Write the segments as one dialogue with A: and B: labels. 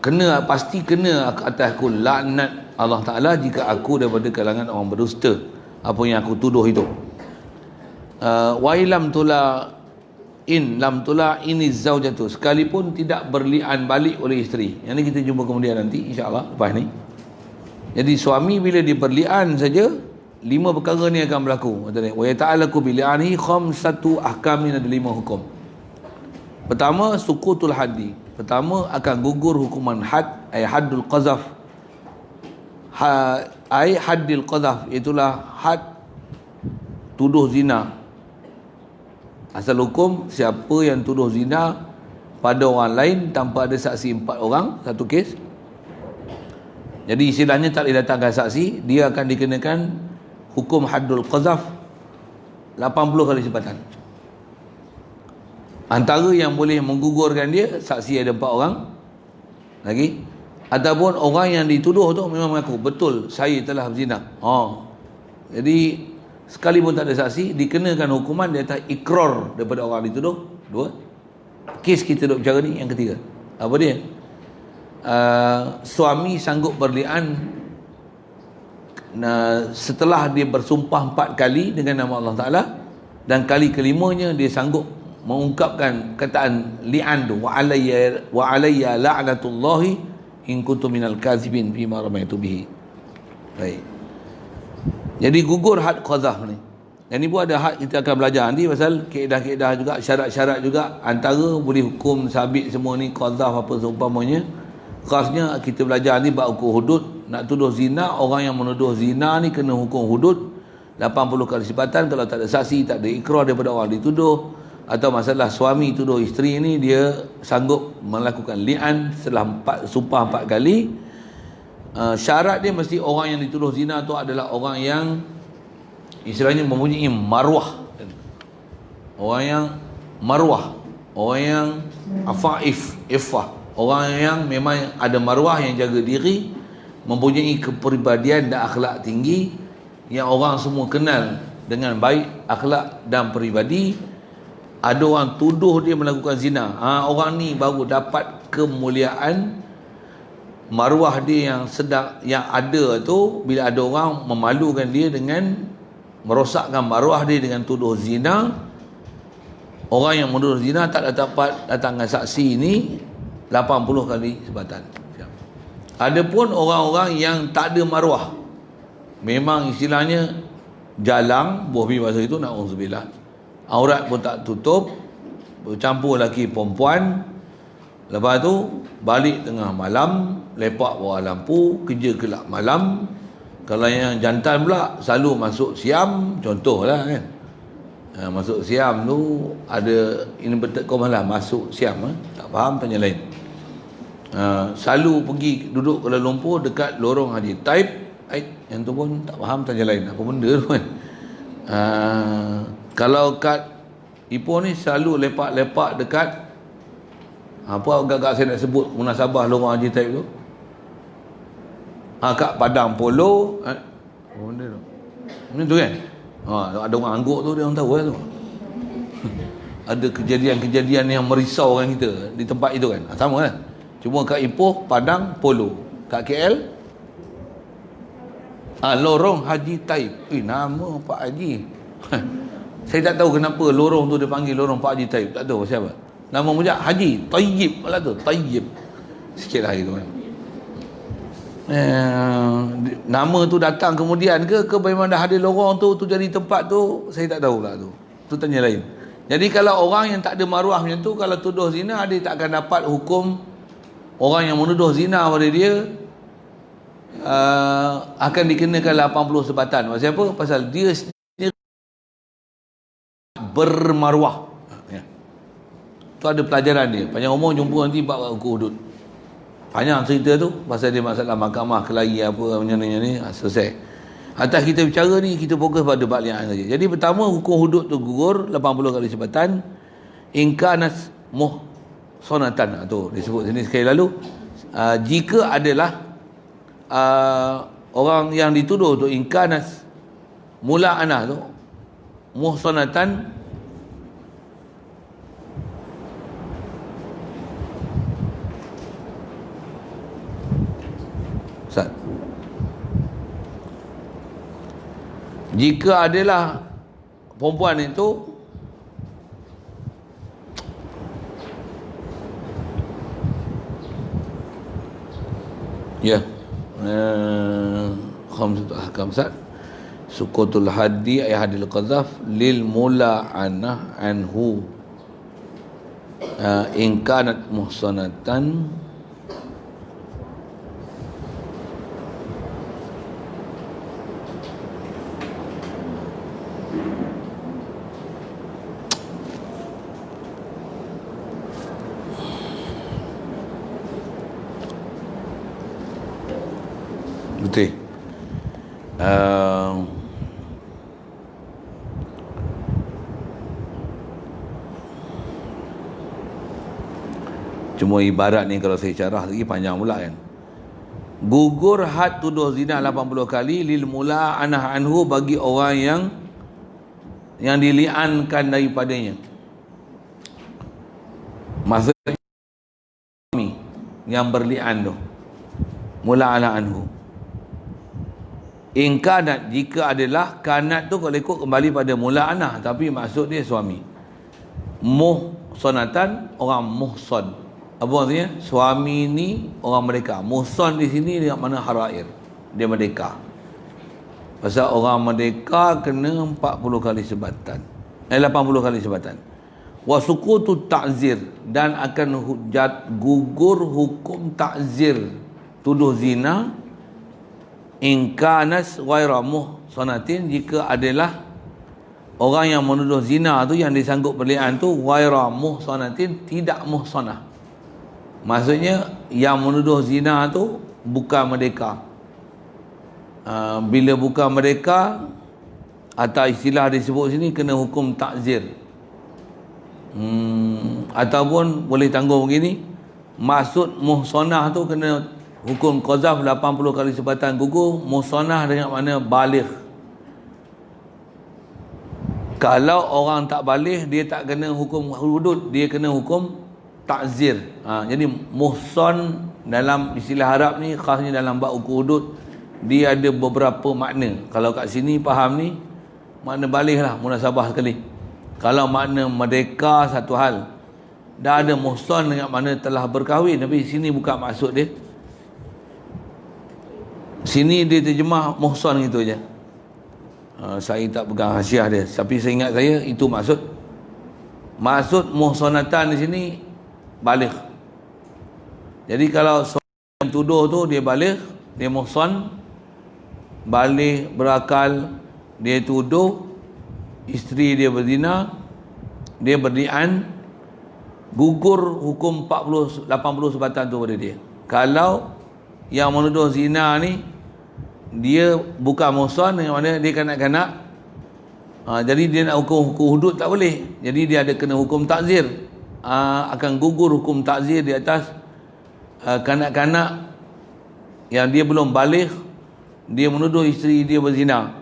A: kena, pasti kena atas aku laknat Allah Ta'ala jika aku daripada kalangan orang berdusta apa yang aku tuduh itu. Wa lam tula ini zaujatu, sekalipun tidak berlian balik oleh isteri. Yang ni kita jumpa kemudian nanti insya-Allah lepas ni. Jadi suami bila dia berlian saja, 5 perkara ni akan berlaku. Wa yata'alaku bili'ani khamsatu ahkamin, ada 5 hukum. Pertama, sukutul haddi. Pertama, akan gugur hukuman had, ay haddul qazaf. Ay haddil qazaf, itulah had tuduh zina. Asal hukum, siapa yang tuduh zina pada orang lain tanpa ada saksi 4 orang, satu kes. Jadi istilahnya tak boleh datangkan saksi, dia akan dikenakan hukum haddul qazaf 80 kali sebatan. Antara yang boleh menggugurkan dia, saksi ada 4 orang lagi, ataupun orang yang dituduh tu memang mengaku betul saya telah berzina. Jadi sekalipun tak ada saksi, dikenakan hukuman di atas ikrar daripada orang dituduh. 2. Kes kita duk bicara ni yang ketiga. Apa dia? Suami sanggup berlian setelah dia bersumpah 4 kali dengan nama Allah Ta'ala, dan kali kelimanya dia sanggup mengungkapkan kataan li'an tu, wa alayya la'natullahi in kuntu minal kazibin fima ramaitu bihi. Baik. Jadi gugur had qazaf ni. Yang ni pun ada had, kita akan belajar nanti pasal kaedah-kaedah juga, syarat-syarat juga, antara boleh hukum sabit semua ni, qazaf apa seumpamanya. Khasnya kita belajar ni bab hukum hudud. Nak tuduh zina, orang yang menuduh zina ni kena hukum hudud 80 kali sebatan kalau tak ada saksi, tak ada ikrar daripada orang dituduh. Atau masalah suami tuduh isteri ni, dia sanggup melakukan li'an setelah sumpah 4 kali. Syarat dia mesti orang yang dituduh zina tu adalah orang yang istilahnya mempunyai marwah, orang yang marwah, orang yang iffah, orang yang memang ada marwah, yang jaga diri, mempunyai kepribadian dan akhlak tinggi, yang orang semua kenal dengan baik akhlak dan peribadi. Ada orang tuduh dia melakukan zina, orang ni baru dapat kemuliaan. Maruah dia yang sedang, yang ada tu, bila ada orang memalukan dia dengan merosakkan maruah dia dengan tuduh zina, orang yang menuduh zina tak dapat datangkan saksi ni 80 kali sebatan. Adapun orang-orang yang tak ada maruah, memang istilahnya jalang, bohbi masa itu, na'udzubillah, aurat pun tak tutup, bercampur lelaki perempuan, lepas tu balik tengah malam, lepak bawah lampu, kerja gelap malam. Kalau yang jantan pula selalu masuk siam, contohlah kan, masuk siam tu ada inverted commas lah, masuk siam, tak faham tanya lain. Selalu pergi duduk Kuala Lumpur dekat lorong Haji Taib, yang tu pun tak faham tanya lain, apa benda tu kan. Kalau kat Ipoh ni selalu lepak-lepak dekat apa agak-agak saya nak sebut munasabah lorong Haji Taib tu, kat Padang Polo, apa benda tu, benda tu kan, ada orang angguk tu, dia orang tahu tu. Ada kejadian-kejadian yang merisaukan kita di tempat itu kan, sama kan. Cuma kat Ipoh, Padang Polo, kat KL lorong Haji Taib. Nama Pak Haji saya tak tahu kenapa lorong tu dia panggil lorong Pak Haji Taib, tak tahu siapa. Nama mujak Haji Tayyib malah tu, Tayyib sikit lah itu kan. Nama tu datang kemudian ke memang dah ada lorong tu jadi tempat tu, saya tak tahu lah tu tanya lain. Jadi kalau orang yang tak ada maruah macam tu, kalau tuduh zina, dia tak akan dapat hukum orang yang menuduh zina pada dia, akan dikenakan 80 sebatan. Pasal apa? Pasal dia sendiri bermaruah. Tu ada pelajaran dia. Panjang umur jumpa nanti bab hukum hudud. Panjang cerita tu pasal dia masalah mahkamah kelahi apa macam ni, selesai. Atas kita bicara ni, kita fokus pada bab li'an saja. Jadi pertama, hukum hudud tu gugur 80 kali sebatan. Inkanas muhsanatan, tu disebut sini sekali lalu. Jika adalah orang yang dituduh tu inkanas mula'anah tu muhsanatan, Jika adalah perempuan itu ya khamsatu ahkam sat sukutul haddi ay hadil qadhaf lil mula'anah anhu in kanat muhsanatan betul. Cuma ibarat ni kalau saya syarah lagi panjang pula kan. Gugur had tuduh zina 80 kali lil mula anah anhu bagi orang yang dili'ankan daripadanya. Maksudnya suami yang berli'an tu. Mula anah anhu. In kanat, jika adalah kanat tu kalau ikut kembali pada mula anah, tapi maksud dia suami. Muhsanatan, orang muhsan. Apa maksudnya? Suami ni orang merdeka. Muhsan di sini dengan mana harair. Dia merdeka. Pasal orang merdeka kena 40 kali sebatan. 80 kali sebatan. Wa sukutu ta'zir, dan akan gugur hukum ta'zir tuduh zina in kanas ghaira muhsanatin, jika adalah orang yang menuduh zina tu, yang disanggup berlian tu ghaira muhsanatin, tidak muhsanah. Maksudnya yang menuduh zina tu bukan merdeka. Bila bukan merdeka, atau istilah disebut sini kena hukum takzir. Ataupun boleh tanggung begini, maksud muhsanah tu kena hukum qazaf 80 kali sebatan gugur. Muhsanah dengan mana baligh. Kalau orang tak baligh, dia tak kena hukum hudud, dia kena hukum takzir. Jadi muhsan dalam istilah Arab ni, khasnya dalam bab hukum hudud, dia ada beberapa makna. Kalau kat sini faham ni, makna baligh lah, munasabah sekali. Kalau makna merdeka satu hal. Dah ada muhsan dengan makna telah berkahwin, tapi sini bukan maksud dia. Sini dia terjemah muhsan gitu je. Saya tak pegang hasiah dia, tapi saya ingat saya itu maksud muhsanatan di sini baligh. Jadi kalau seorang yang tuduh tu dia baligh, dia muhsan, baligh, berakal, dia tuduh isteri dia berzina, dia berlian, gugur hukum 80 sebatan tu pada dia. Kalau yang menuduh zina ni dia bukan muhsan, dengan mana dia kanak-kanak, jadi dia nak hukum hudud tak boleh. Jadi dia ada kena hukum takzir. Akan gugur hukum takzir di atas kanak-kanak yang dia belum baligh, dia menuduh isteri dia berzina.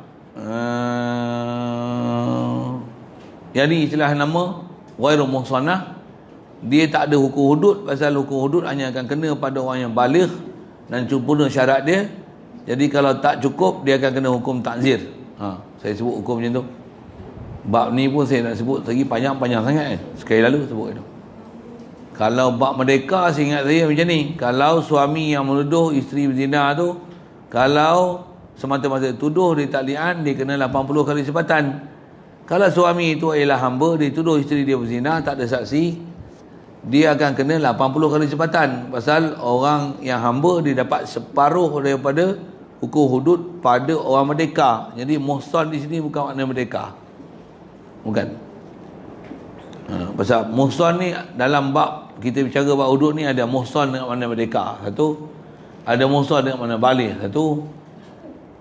A: Jadi istilah nama ghairu muhsanah, dia tak ada hukum hudud. Pasal hukum hudud hanya akan kena pada orang yang baligh dan sempurna syarat dia. Jadi kalau tak cukup, dia akan kena hukum takzir. Saya sebut hukum macam tu. Bab ni pun saya nak sebut lagi panjang-panjang sangat kan. Sekali lalu sebut itu. Kalau bab merdeka, saya ingat saya macam ni. Kalau suami yang menuduh isteri berzina tu, kalau semata-mata tuduh dia tak lian, dia kena 80 kali sebatan. Kalau suami itu ialah hamba, dia tuduh isteri dia berzina, tak ada saksi, dia akan kena 80 kali sebatan. Pasal orang yang hamba, dia dapat separuh daripada hukum hudud pada orang merdeka. Jadi muhsan di sini bukan makna merdeka. Bukan. Pasal muhsan ni dalam bab kita bicara bab hudud ni, ada muhsan dengan makna merdeka satu, ada muhsan dengan makna baligh satu,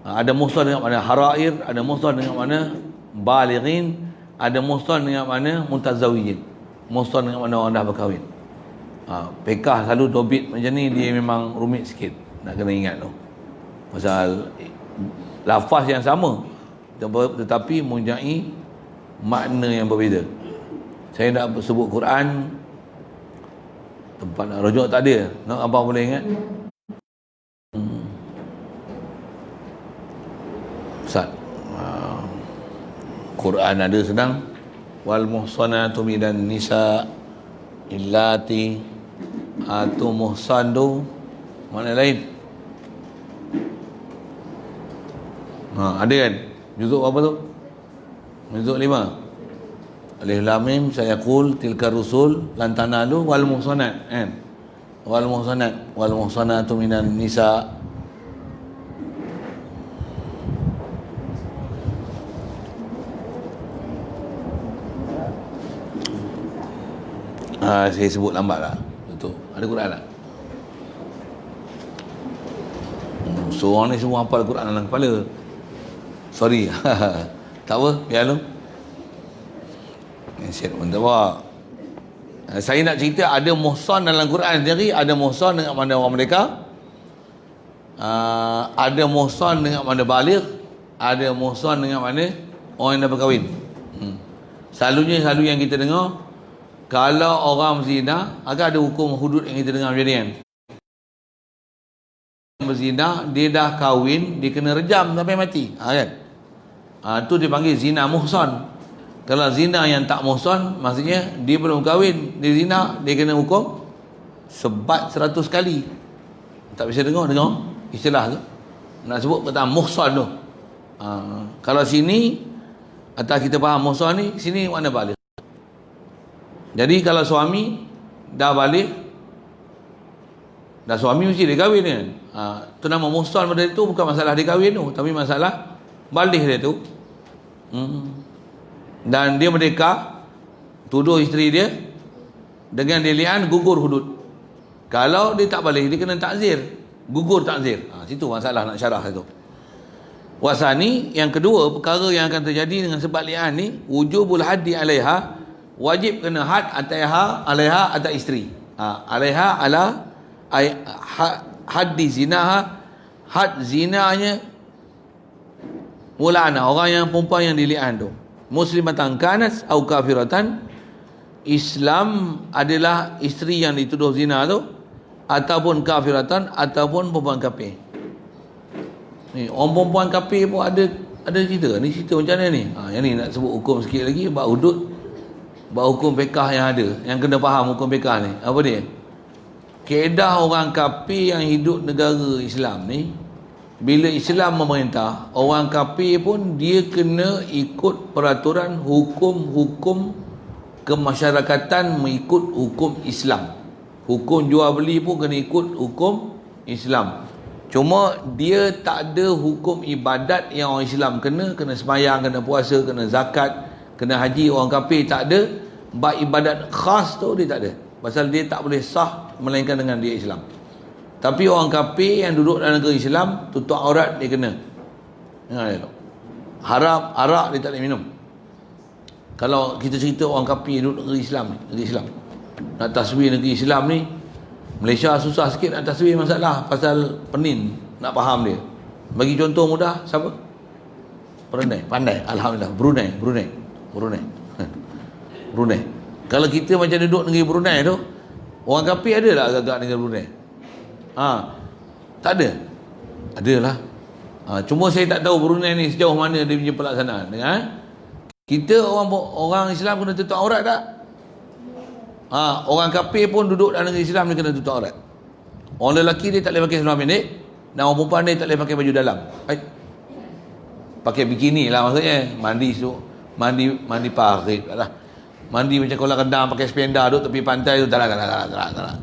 A: ada muhsan dengan makna harair, ada muhsan dengan makna balighin, ada muhsan dengan makna mutazawijin, muhsan dengan makna orang dah berkahwin. Pekah selalu dobit macam ni, dia memang rumit sikit, nak kena ingat tu. Pasal lafaz yang sama tetapi mempunyai makna yang berbeza. Saya nak sebut Quran, tempat nak rujuk tak ada. Nak apa boleh ingat? Ustaz. Quran ada senang. Wal muhsanatu minan nisa illati atu muhsan tu mana lain? Ada kan? Juzuk apa tu? Juzuk 5. Alif lam mim sayaqul tilka rusul lan tanalu wal muhsanat kan? Wal muhsanatu minan nisa. Saya sebut lambat lah. Betul. Ada Quran tak? So orang ni semua hafal Quran dalam kepala. Sorry. Tak apa, biar lu. Siap pun tak apa. Saya nak cerita ada muhsan dalam Quran sendiri, ada muhsan dengan mana orang merdeka. Ada muhsan dengan mana baligh, ada muhsan dengan mana orang yang dah berkahwin. Selalu yang kita dengar, kalau orang berzina, agak ada hukum hudud yang kita dengar macam ni kan. Berzina, dia dah kahwin, dia kena rejam sampai mati. Kan? Tu dia panggil zina muhsan. Kalau zina yang tak muhsan, maksudnya dia belum kahwin, dia zina, dia kena hukum sebat 100 kali. Tak bisa dengar istilah tu. Nak sebut perkataan muhsan tu. Kalau sini, atas kita faham muhsan ni, sini mana balik. Jadi kalau suami dah balik, dah suami mesti dia kahwin kan. Tu nama muhsan pada itu bukan masalah dia kahwin tu, tapi masalah balik dia tu. Dan dia merdeka, tuduh isteri dia, dengan dia li'an gugur hudud. Kalau dia tak balik, dia kena takzir, gugur takzir. Situ masalah nak syarah itu. Wasani, yang kedua, perkara yang akan terjadi dengan sebab li'an ni, wujubul haddi alaiha, wajib kena had alaiha atas isteri. Alaiha ala haddi zinaha, had zinanya mulana, orang yang perempuan yang dili'an tu, muslimatan kanas au kafiratan, Islam adalah isteri yang dituduh zina tu, ataupun kafiratan, ataupun perempuan kafir. Ni orang perempuan kafir pun ada cerita. Ni cerita macam mana ni? Yang ni nak sebut hukum sikit lagi, bab hudud, bab hukum fiqah yang ada, yang kena faham hukum fiqah ni. Apa dia? Kaedah orang kafir yang hidup negara Islam ni, bila Islam memerintah, orang kafir pun dia kena ikut peraturan hukum-hukum kemasyarakatan, mengikut hukum Islam. Hukum jual beli pun kena ikut hukum Islam. Cuma dia tak ada hukum ibadat yang orang Islam kena sembahyang, kena puasa, kena zakat, kena haji. Orang kafir tak ada. Bab ibadat khas tu dia tak ada. Pasal dia tak boleh sah melainkan dengan dia Islam. Tapi orang kafir yang duduk dalam negeri Islam, tutup aurat dia kena. Haram, arak dia tak boleh minum. Kalau kita cerita orang kafir duduk negeri Islam ni, negeri Islam. Nak tasbih negeri Islam ni, Malaysia susah sikit nak tasbih, masalah pasal penin, nak faham dia. Bagi contoh mudah, siapa? Pandai. Alhamdulillah. Brunei. Kalau kita macam duduk negeri Brunei tu, orang kafir ada tak agak-agak negeri Brunei? Tak ada. Adalah. Cuma saya tak tahu Brunei ni sejauh mana dia punya pelaksanaan. Kita orang Islam kena tutup aurat tak? Orang kafir pun duduk dalam negeri Islam dia kena tutup aurat. Orang lelaki dia tak boleh pakai seluar pendek, dan orang perempuan dia tak boleh pakai baju dalam. Pakai bikini lah maksudnya. Mandi parit lah. Mandi macam kolam rendang, pakai spenda duduk tepi pantai tu, tak lah.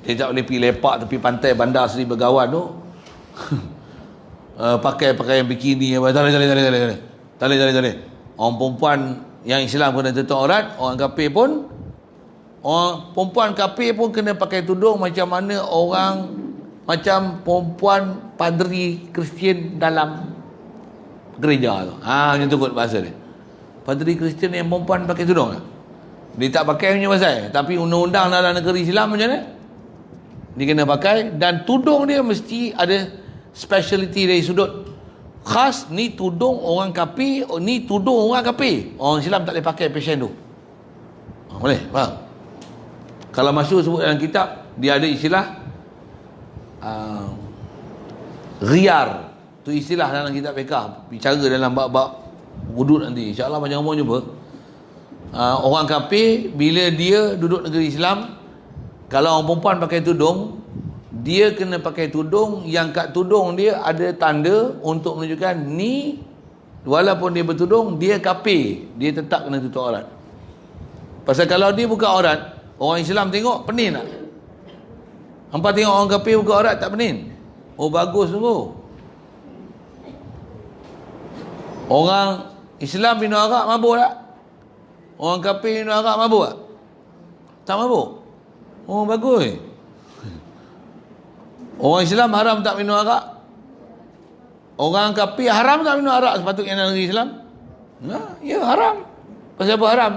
A: Dia tak boleh pergi lepak tepi pantai Bandar Seri Begawan tu. Pakai pakaian bikini apa. Tak boleh. Orang perempuan yang Islam kena tutup aurat, orang kafir pun, orang perempuan kafir pun kena pakai tudung macam mana orang, macam perempuan padri Kristian dalam gereja tu. Macam tu kot bahasa dia. Padri Kristian yang perempuan pakai tudung tak? Dia tak pakai punya pasal. Tapi undang-undang dalam negeri Islam macam mana? Dia kena pakai, dan tudung dia mesti ada speciality dari sudut khas. Ni tudung orang kafir, ni tudung orang kafir. Orang Islam tak boleh pakai fashion tu. Boleh? Faham? Kalau masuk sebut dalam kitab, dia ada istilah Ghiyar. Tu istilah dalam kitab fiqah, bicara dalam bab-bab Hudud nanti. InsyaAllah panjang umur jumpa. Orang kafir bila dia duduk negeri Islam, kalau orang perempuan pakai tudung, dia kena pakai tudung yang kat tudung dia ada tanda untuk menunjukkan ni walaupun dia bertudung, dia kafir, dia tetap kena tutup aurat. Pasal kalau dia buka aurat, orang Islam tengok pening tak? Hampa tengok orang kafir buka aurat tak pening? Oh bagus sungguh. Orang Islam minum arak mabuk tak? Orang kafir minum arak mabuk tak? Tak mabuk? Oh bagus. Orang Islam haram tak minum arak? Orang kafir haram tak minum arak sepatutnya dalam negeri Islam? Ya haram. Pasal apa haram?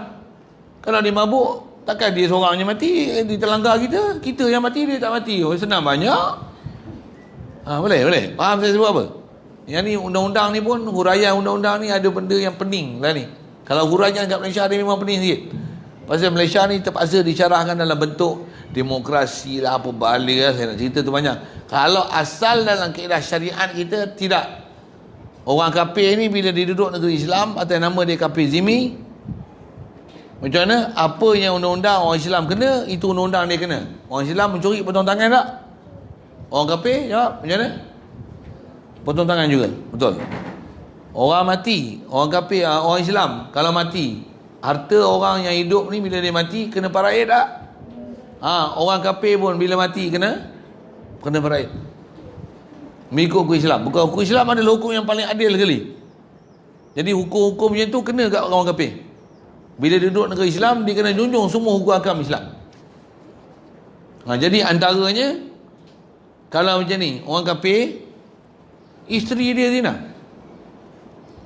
A: Kalau dia mabuk, takkan dia seorang yang mati, dia terlanggar kita. Kita yang mati, dia tak mati. Oh senang banyak. Boleh. Faham saya sebut apa? Yang ni undang-undang ni pun, huraian undang-undang ni ada benda yang pening lah ni. Kalau huraian kat Malaysia dia memang pening sikit. Pasal Malaysia ni terpaksa disyarahkan dalam bentuk demokrasi lah, apa balik lah, saya nak cerita tu banyak. Kalau asal dalam kaedah syariat kita, tidak. Orang kafir ni bila dia duduk negeri Islam, atas nama dia kafir zimmi, macam mana? Apa yang undang-undang orang Islam kena, itu undang-undang dia kena. Orang Islam mencuri, potong tangan tak? Orang kafir, jawab, macam mana? Potong tangan juga, betul. Orang mati, orang kafir, orang Islam, kalau mati, harta orang yang hidup ni bila dia mati, kena paraid tak? Orang kafir pun bila mati, kena paraid. Mengikut hukum Islam. Bukan hukum Islam adalah hukum yang paling adil sekali. Jadi hukum-hukum macam tu kena kat orang kafir. Bila duduk negeri Islam, dia kena junjung semua hukum agama Islam. Jadi antaranya, kalau macam ni, orang kafir, isteri dia zina.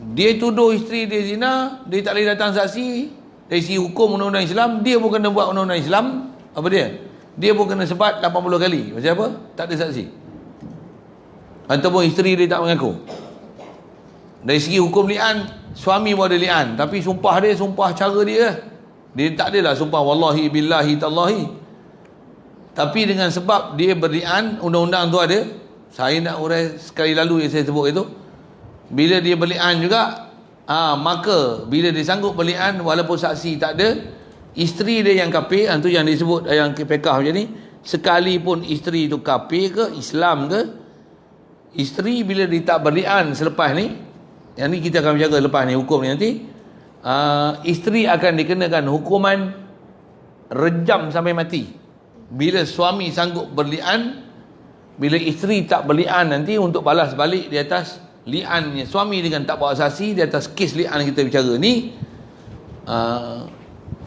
A: Dia tuduh isteri dia zina, dia tak boleh datang saksi. Dari segi hukum undang-undang Islam, dia pun kena buat undang-undang Islam. Apa dia? Dia pun kena sebat 80 kali. Macam apa? Tak ada saksi. Ataupun isteri dia tak mengaku. Dari segi hukum li'an, suami pun ada li'an, tapi sumpah dia sumpah cara dia. Dia tak adalah sumpah wallahi billahi tallahi. Tapi dengan sebab dia berli'an, undang-undang tu ada. Saya nak urai sekali lalu yang saya sebut itu. Bila dia berli'an juga, maka bila dia sanggup berli'an walaupun saksi tak ada, isteri dia yang kafir, itu yang disebut yang fiqh macam ni, sekalipun isteri itu kafir ke Islam ke, isteri bila dia tak berli'an selepas ni, yang ni kita akan berjaga lepas ni hukum ni nanti, isteri akan dikenakan hukuman rejam sampai mati. Bila suami sanggup berli'an, bila isteri tak berli'an nanti, untuk balas balik di atas li'annya suami dengan tak bawa saksi, di atas kes li'an kita bicara ni,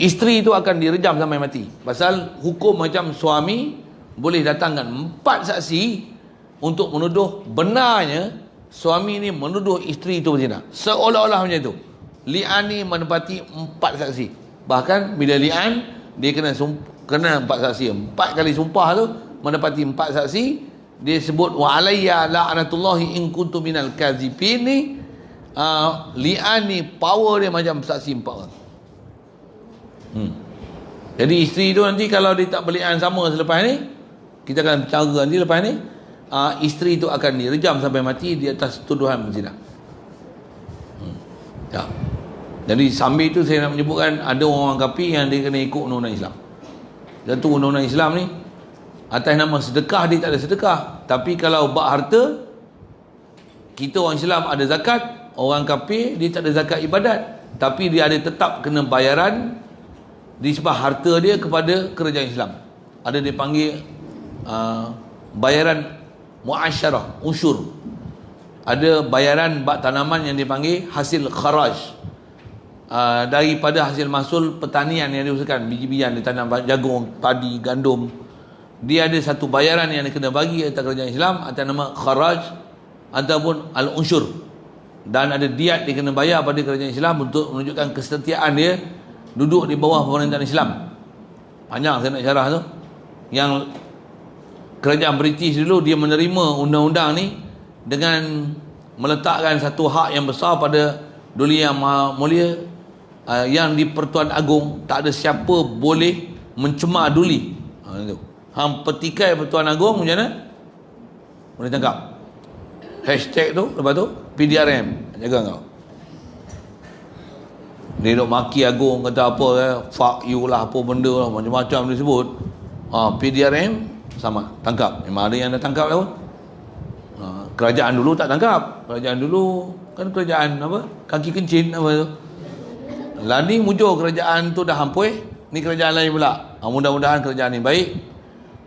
A: isteri itu akan direjam sampai mati. Pasal hukum macam suami boleh datangkan 4 saksi untuk menuduh benarnya suami ni menuduh isteri itu berzina, seolah-olah macam itu. Li'an ni menepati 4 saksi. Bahkan bila li'an, dia kena 4 saksi. 4 kali sumpah tu menepati 4 saksi. Dia sebut wa alayya la'natullahi in kuntu minal kadzibin ni. Li'an ni power dia macam saksi 4 orang. Jadi isteri tu nanti kalau dia tak berli'an sama selepas ni, kita akan bicara nanti lepas ni, isteri itu akan direjam sampai mati di atas tuduhan berzina. Ya. Jadi sambil itu saya nak menyebutkan ada orang kafir yang dia kena ikut undang-undang Islam. Dan tu undang-undang Islam ni atas nama sedekah dia tak ada sedekah. Tapi kalau bak harta, kita orang Islam ada zakat, orang kafir dia tak ada zakat ibadat, tapi dia ada tetap kena bayaran disebab harta dia kepada kerajaan Islam. Ada dia panggil bayaran muasyarah, usyur. Ada bayaran bak tanaman yang dipanggil hasil kharaj, daripada hasil mahsul pertanian yang diusahakan, biji-bijian ditanam, jagung, padi, gandum. Dia ada satu bayaran yang dia kena bagi atas kerajaan Islam atas nama kharaj ataupun al-usyur. Dan ada diat dia kena bayar pada kerajaan Islam untuk menunjukkan kesetiaan dia duduk di bawah pemerintahan Islam. Panjang saya nak syarah tu. Yang kerajaan British dulu dia menerima undang-undang ni dengan meletakkan satu hak yang besar pada Duli Yang Maha Mulia, yang di Pertuan Agong tak ada siapa boleh mencemar Duli. Hang petikai Pertuan Agong macam mana? Boleh tangkap. Hashtag tu, lepas tu PDRM, jaga kau. Dia duk maki agung, kata apa fuck you lah, apa benda lah, macam-macam dia sebut. PDRM sama, tangkap. Memang ada yang dah tangkap lah pun. Kerajaan dulu tak tangkap. Kerajaan dulu kan kerajaan apa, kaki kencing apa tu. Lah ni mujur kerajaan tu dah hampui, ni kerajaan lain pula. Mudah-mudahan kerajaan ni baik,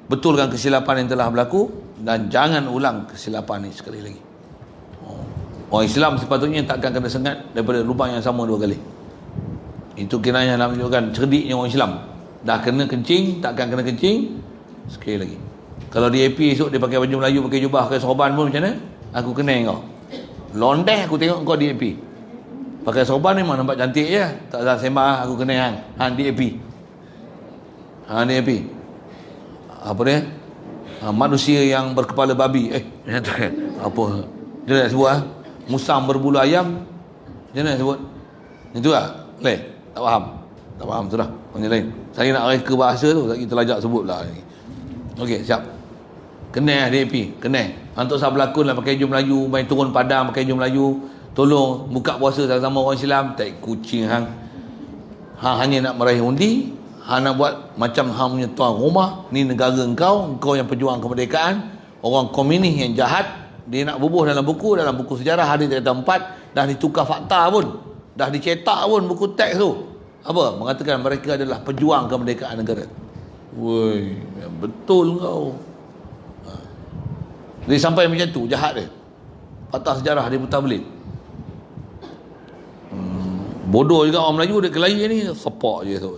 A: betulkan kesilapan yang telah berlaku dan jangan ulang kesilapan ni sekali lagi. Orang Islam sepatutnya takkan kena sengat daripada lubang yang sama 2 kali. Itu kiranya nak menunjukkan cerdiknya orang Islam. Dah kena kencing, takkan kena kencing sekali lagi. Kalau di AP esok dia pakai baju Melayu, pakai jubah, pakai sorban pun macam mana? Aku kenal kau. Londeh aku tengok kau di AP. Pakai sorban memang nampak cantik je. Tak usah sembah aku kenal hang di AP. Di AP. Apa dia? Manusia yang berkepala babi. Apa? Dia nak sebut musang berbulu ayam. Macam mana sebut? Itu lah. Tak faham. Tak faham tu dah. Panggil lain. Saya nak reka bahasa tu, kita lajak sebut lah ni. Okey, siap. Kenal DAP, kenal. Untuk saya berlakon lah pakai baju Melayu, main turun padang pakai baju Melayu, tolong buka puasa sama-sama orang Islam, tak kucing hang. Hang hanya nak meraih undi, hang nak buat macam hang punya tuan rumah, ni negara engkau yang pejuang kemerdekaan, orang komunis yang jahat, dia nak bubuh dalam buku sejarah hari 34, dah ditukar fakta pun, dah dicetak pun buku teks tu. Apa? Mengatakan mereka adalah pejuang kemerdekaan negara. Woi, betul kau. Dia sampai macam tu, jahat dia. Patah sejarah dia putar belit. Bodoh juga orang Melayu, dia kelahi ni sepak je tu.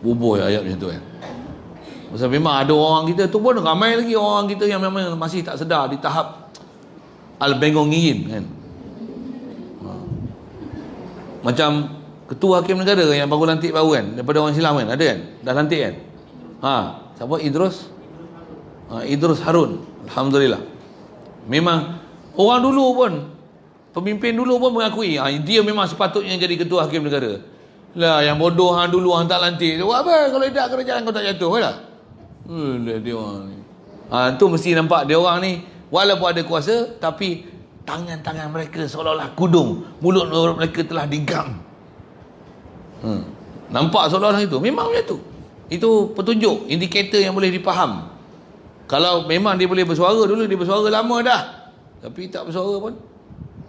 A: Bubuh ayat macam tu kan. Sebab memang ada orang kita tu pun ramai lagi orang kita yang memang masih tak sedar di tahap al-bengong-ngiyin kan. Macam ketua hakim negara yang baru lantik baru kan, daripada orang Islam kan, ada kan? Dah lantik kan? Siapa? Idrus Harun. Alhamdulillah. Memang orang dulu pun, pemimpin dulu pun mengakui dia memang sepatutnya jadi ketua hakim negara. Lah yang bodoh hang dulu hang tak lantik. Buat apa kalau tidak kerajaan kau tak jatuh kan? Dia orang ni. Tu mesti nampak dia orang ni walaupun ada kuasa tapi tangan-tangan mereka seolah-olah kudung, mulut mereka telah digam. Nampak seolah-olah itu. Memang macam tu. Itu petunjuk, indikator yang boleh dipaham. Kalau memang dia boleh bersuara dulu, dia bersuara lama dah. Tapi tak bersuara pun.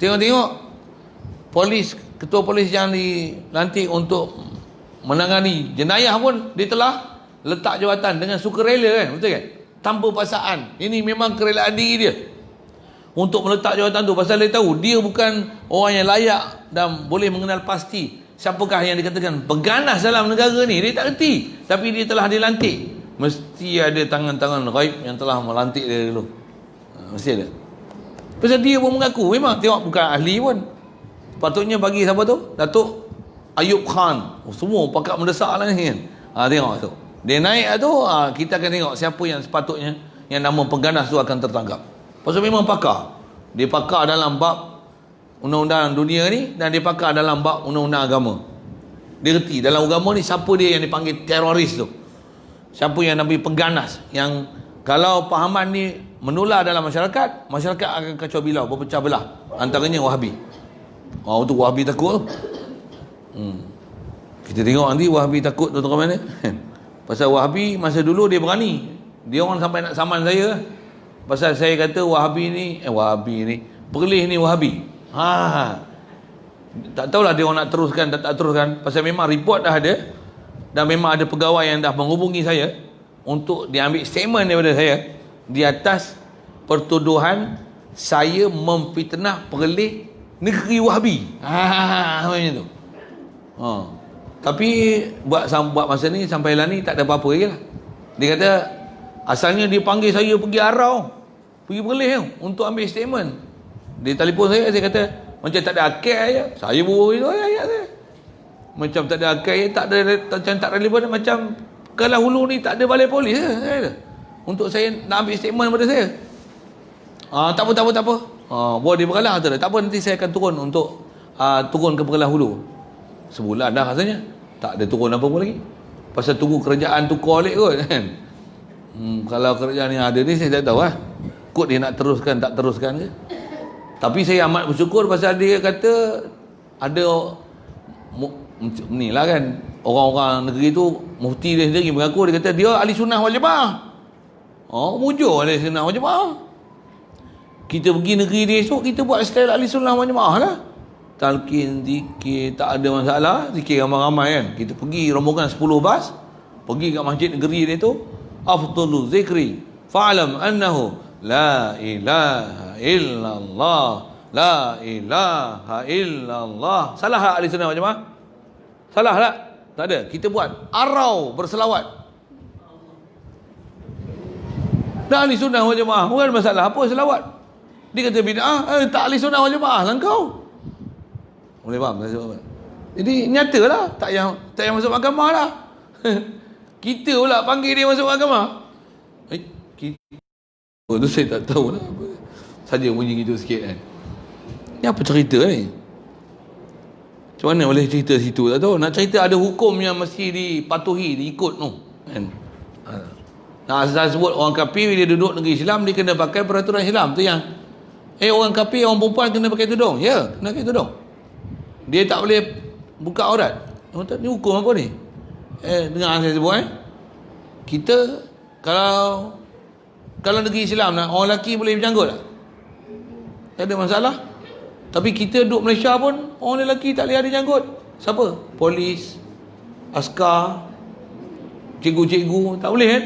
A: Tengok-tengok. Ketua polis yang dilantik untuk menangani jenayah pun, dia telah letak jawatan dengan sukarela kan. Betul kan? Tanpa paksaan. Ini memang kerelaan diri dia. Untuk meletak jawatan tu. Pasal dia tahu, dia bukan orang yang layak dan boleh mengenal pasti siapakah yang dikatakan peganas dalam negara ni. Dia tak kerti. Tapi dia telah dilantik. Mesti ada tangan-tangan ghaib yang telah melantik dia dulu. Mesti ada. Pasal dia pun mengaku. Memang tengok bukan ahli pun. Patutnya bagi siapa tu? Datuk Ayub Khan. Semua pakat mendesak lah ni kan. Tengok tu. Dia naik tu, kita akan tengok siapa yang sepatutnya yang nama pengganas tu akan tertangkap. Pasal memang pakar. Dia pakar dalam bab undang-undang dunia ni dan dia pakar dalam bab undang-undang agama. Dia reti dalam agama ni siapa dia yang dipanggil teroris tu. Siapa yang nabi pengganas yang kalau pahaman ni menular dalam masyarakat akan kacau bilau, berpecah belah. Antaranya Wahabi. Untuk Wahabi takut tu. Kita tengok nanti Wahabi takut tu mana. Pasal Wahabi masa dulu dia berani. Dia orang sampai nak saman saya. Pasal saya kata Wahabi ni perlih ni Wahabi. Tak tahulah dia orang nak teruskan tak teruskan. Pasal memang report dah ada. Dan memang ada pegawai yang dah menghubungi saya untuk diambil statement daripada saya di atas pertuduhan saya memfitnah perlih negeri Wahabi. Macam tu. Tapi buat masa ni sampai lah ni tak ada apa-apa lagi lah. Dia kata asalnya dia panggil saya pergi Arau, pergi perlih untuk ambil statement. Dia telefon saya kata macam tak ada akal je. Saya bawa itu ayat saya. Macam tak ada akal, tak relevan. Macam Kelah Hulu ni tak ada balai polis untuk saya nak ambil statement daripada saya. Tak apa. Buat dia beralah tak apa, nanti saya akan turun untuk turun ke Kelah Hulu. Sebulan dah rasanya tak ada turun apa pun lagi. Pasal tunggu kerajaan tukar balik kot kan. Kalau kerajaan yang ada ni saya tak tahu kot dia nak teruskan tak teruskan ke. Tapi saya amat bersyukur pasal dia kata ada ni lah kan, orang-orang negeri tu, mufti dia sendiri mengaku, dia kata dia ahli sunnah wal jamaah. Mujur ahli sunnah wal jamaah. Kita pergi negeri dia esok, kita buat style ahli sunnah wal jamaah lah. Talqin, zikir, tak ada masalah. Zikir ramai-ramai kan. Kita pergi rombongan 10 bas, pergi kat masjid negeri dia tu, afdalu zikri fa'lam annahu la ilaha illallah, la ilaha illallah. Salah tak ahli sunnah wal jamaah? Salah tak? Tak ada. Kita buat arau berselawat. Dah ahli sunnah wal jamaah, bukan masalah apa selawat. Dia kata bid'ah, tak ahli sunnah wal jamaah lah kau. Boleh faham? Jadi nyatalah tak yang masuk mahkamah lah. Kita pula panggil dia masuk mahkamah. Tu saya tak tahu lah. Saja bunyi gitu sikit kan. Ni apa cerita ni? Macam mana boleh cerita situ? Tak tahu. Nak cerita ada hukum yang mesti dipatuhi, diikut tu kan. Nah, asal sebut orang kafir bila duduk negeri Islam, dia kena pakai peraturan Islam. Tu yang orang kafir, orang perempuan kena pakai tudung. Ya, kena pakai tudung. Dia tak boleh buka aurat. Ni hukum apa ni? Dengar saya sebut kita kalau negeri Islam lah, orang lelaki boleh berjanggut tak? Tak ada masalah. Tapi kita duduk Malaysia pun, orang lelaki tak boleh ada janggut. Siapa? Polis, askar, cikgu-cikgu, tak boleh kan?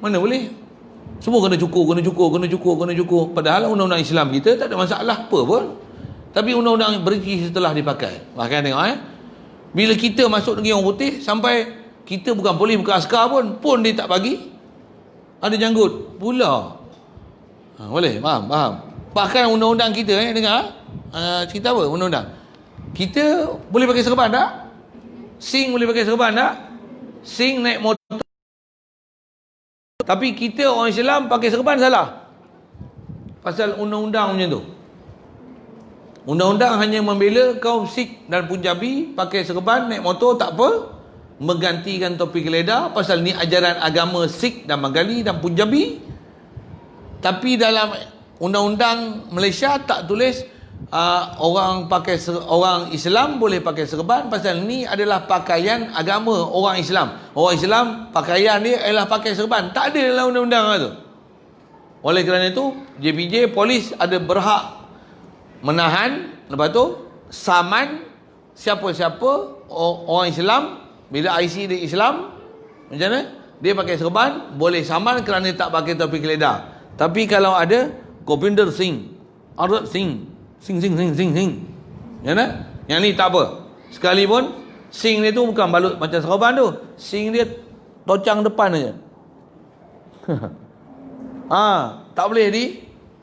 A: Mana boleh? Semua kena cukur. Padahal undang-undang Islam kita tak ada masalah apa pun. Tapi undang-undang berhenti setelah dipakai. Bahkan tengok bila kita masuk negeri orang putih, sampai kita bukan polis, bukan askar pun dia tak bagi ada janggut pula. Boleh? Faham? Bahkan undang-undang kita dengar cerita apa undang-undang kita boleh pakai serban tak? Sing boleh pakai serban tak? Sing naik motor. Tapi kita orang Islam pakai serban salah. Pasal undang-undang macam tu. Undang-undang hanya membela kaum Sikh dan Punjabi pakai serban naik motor tak apa, menggantikan topi keledar pasal ni ajaran agama Sikh dan Bengali dan Punjabi. Tapi dalam undang-undang Malaysia tak tulis orang Islam boleh pakai serban pasal ni adalah pakaian agama orang Islam. Orang Islam pakaian dia ialah pakai serban. Tak ada dalam undang-undang tu. Oleh kerana itu JPJ polis ada berhak menahan, lepas tu saman siapa-siapa orang Islam bila IC dia Islam, macam mana? Dia pakai serban, boleh saman kerana tak pakai topi keledar. Tapi kalau ada Gobinder Singh, Arab Singh, Sing. Macam mana? Yang ni tak apa. Sekalipun Singh dia tu bukan balut macam serban tu. Singh dia tocang depan aja. Tak boleh di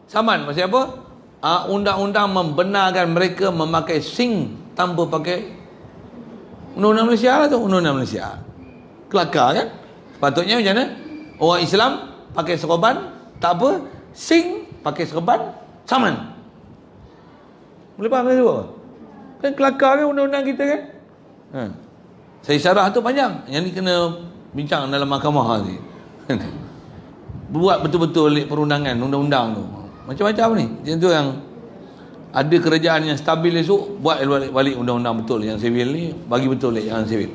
A: saman. Pasal apa? Undang-undang membenarkan mereka memakai sing tanpa pakai undang-undang Malaysia lah tu. Undang-undang Malaysia kelakar kan. Sepatutnya macam mana? Orang Islam pakai serban tak apa, sing pakai serban saman. Boleh faham saya apa? Kan kelakar kan undang-undang kita kan. Saya syarah tu panjang. Yang ni kena bincang dalam mahkamah ni. Buat betul-betul perundangan undang-undang tu. Macam-macam ni. Macam tu yang ada kerajaan yang stabil esok, buat balik undang-undang betul. Yang sivil ni bagi betul yang sivil.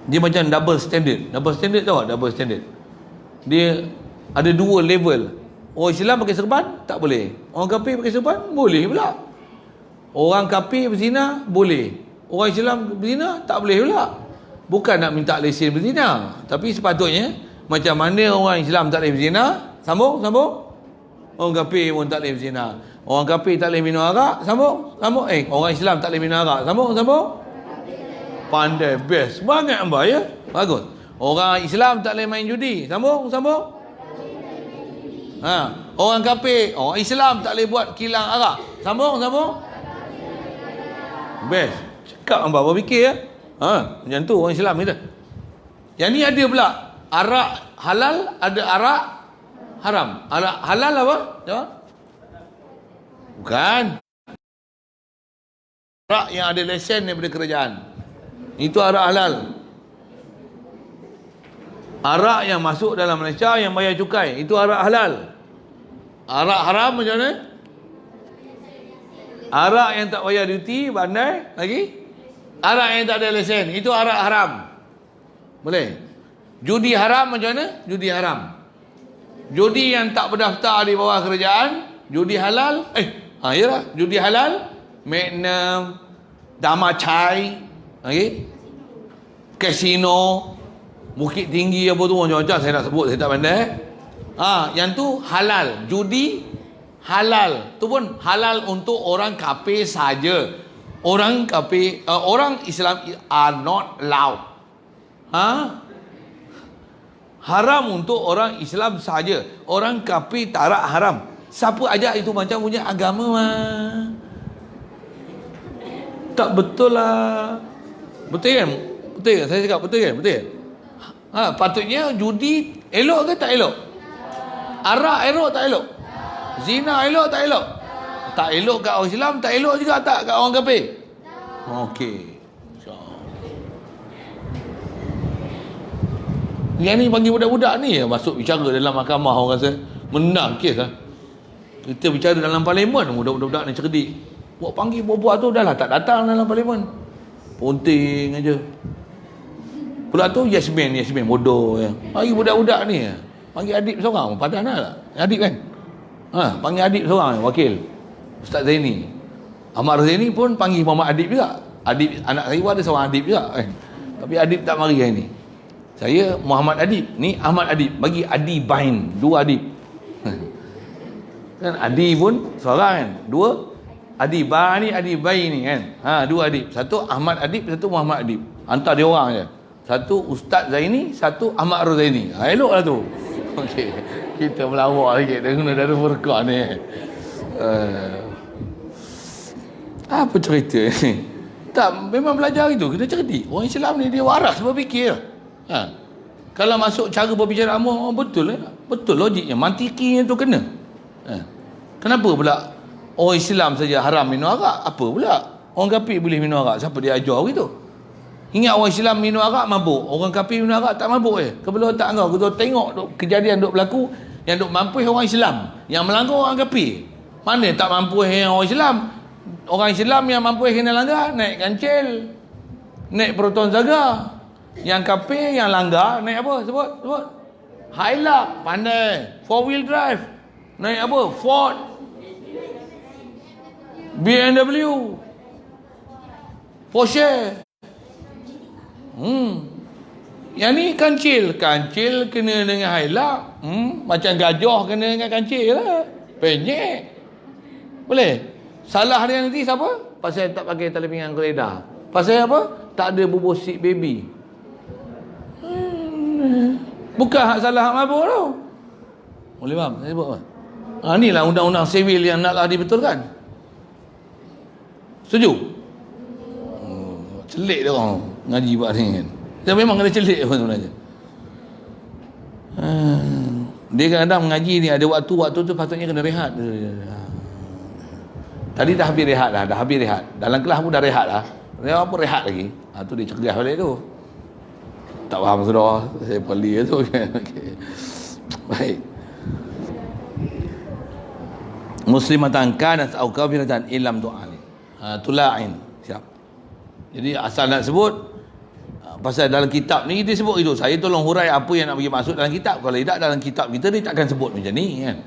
A: Dia macam double standard. Double standard tahu tak? Double standard. Dia ada dua level. Orang Islam pakai serban tak boleh. Orang kafir pakai serban boleh pula. Orang kafir berzina boleh. Orang Islam berzina tak boleh pula. Bukan nak minta lesen berzina, tapi sepatutnya macam mana orang Islam tak boleh berzina, sambung. Orang kafir pun tak boleh berzina. Orang kafir tak boleh minum arak, sambung. Orang Islam tak boleh minum arak, sambung. Pandai, best banget hamba ya. Bagus. Orang Islam tak boleh main judi, sambung. Orang kafir, orang Islam tak boleh buat kilang arak, sambung. Best. Cakap hamba berfikir ya. Macam tu orang Islam kita. Yang ni ada pula arak halal, ada arak haram. Arak halal apa? Jawab. Bukan. Arak yang ada lesen daripada kerajaan. Itu arak halal. Arak yang masuk dalam Malaysia yang bayar cukai, itu arak halal. Arak haram macam mana? Arak yang tak bayar duty, bandar. Lagi? Arak yang tak ada lesen. Itu arak haram. Boleh? Judi haram macam mana? Judi haram. Judi yang tak berdaftar di bawah kerajaan. Judi halal. Yalah. Judi halal. Magnum. Dama Chai. Okay? Kasino. Bukit Tinggi apa tu. Macam-macam saya nak sebut. Saya tak pandai. Yang tu halal. Judi halal. Tu pun halal untuk orang kafir saja. Orang kafir, orang Islam are not allowed. Haram untuk orang Islam saja. Orang kafir tak haram. Siapa ajak itu macam punya agama mah. Tak betul lah. Betul kan? Betul kan? Saya cakap betul kan? Betul kan? Patutnya judi elok ke tak elok? Arak elok tak elok? Zina elok tak elok? Tak elok kat orang Islam, tak elok juga tak kat orang kafir? Okey. Yang ni panggil budak-budak ni masuk bicara dalam mahkamah, orang rasa menang kes lah. Kita bicara dalam parlimen, budak-budak ni cerdik. Buat panggil buat-buat tu dah lah tak datang dalam parlimen. Ponting aja. Pula tu yes man bodoh ya. Panggil budak-budak ni. Panggil adik seorang, padan lah. Adik kan? Panggil adik seorang wakil. Ustaz Zaini. Ahmad Zaini pun panggil Muhammad Adib juga. Adib anak saya ada seorang Adib juga kan. Tapi Adib tak mari hari ni. Saya Muhammad Adib, ni Ahmad Adib, bagi Adi Bain, dua Adib. Kan Adi pun seorang kan, dua Adi Bain ni, Adi Bain ni kan. Dua Adib, satu Ahmad Adib, satu Muhammad Adib. Hantar dia orang je. Satu Ustaz Zaini, satu Ahmad Zaini. Eloklah tu. Okey. Kita melawak sikit dengan Darul Furqan ni. Apa cerita ni? Tak, memang belajar itu. Kita cerdik. Orang Islam ni dia waras berfikir. Kalau masuk cara berbicara betul lah. Betul logiknya. Mantikinya tu kena. Kenapa pula orang Islam saja haram minum arak? Apa pula? Orang kafir boleh minum arak. Siapa dia ajar gitu? Ingat orang Islam minum arak mabuk. Orang kafir minum arak tak mabuk Kepala tak engkau. Kita tengok kejadian duk berlaku. Yang duk mampu orang Islam. Yang melanggar orang kafir. Mana tak mampu yang orang Islam? Orang Islam yang mampu kena langgar, naik kancil. Naik Proton Zaga. Yang kafir yang langgar naik apa? Sebut. Hilux, pandai. 4-wheel drive. Naik apa? Ford. BMW. Porsche. Yang ni kancil kena dengan Hilux. Macam gajah kena dengan kancil lah. Penyek. Boleh? Salah dia nanti siapa? Pasal tak pakai tali pinggang geledah. Pasal apa? Tak ada bubur seat baby. Bukan hak salah hak mabuk tu. Boleh faham? Saya sebut apa? Inilah undang-undang sivil yang naklah dibetulkan. Setuju? Celik dia orang ngaji buat ni kan. Dia memang kena celik pun sebenarnya. Dia kadang-kadang mengaji ni ada waktu tu patutnya kena rehat. Tadi dah habis rehat dah. Dalam kelas pun dah rehat dah. Dia apa rehat lagi? Tu dia cergas balik tu. Tak faham sudah. Saya peli tu kan. Okay. Baik. Muslimatan kanat au kafiratan illam tu'ani. Tula'in. Siap. Jadi asal nak sebut pasal dalam kitab ni dia sebut itu. Saya tolong hurai apa yang nak bagi maksud dalam kitab. Kalau tidak dalam kitab kita dia takkan sebut macam ni kan.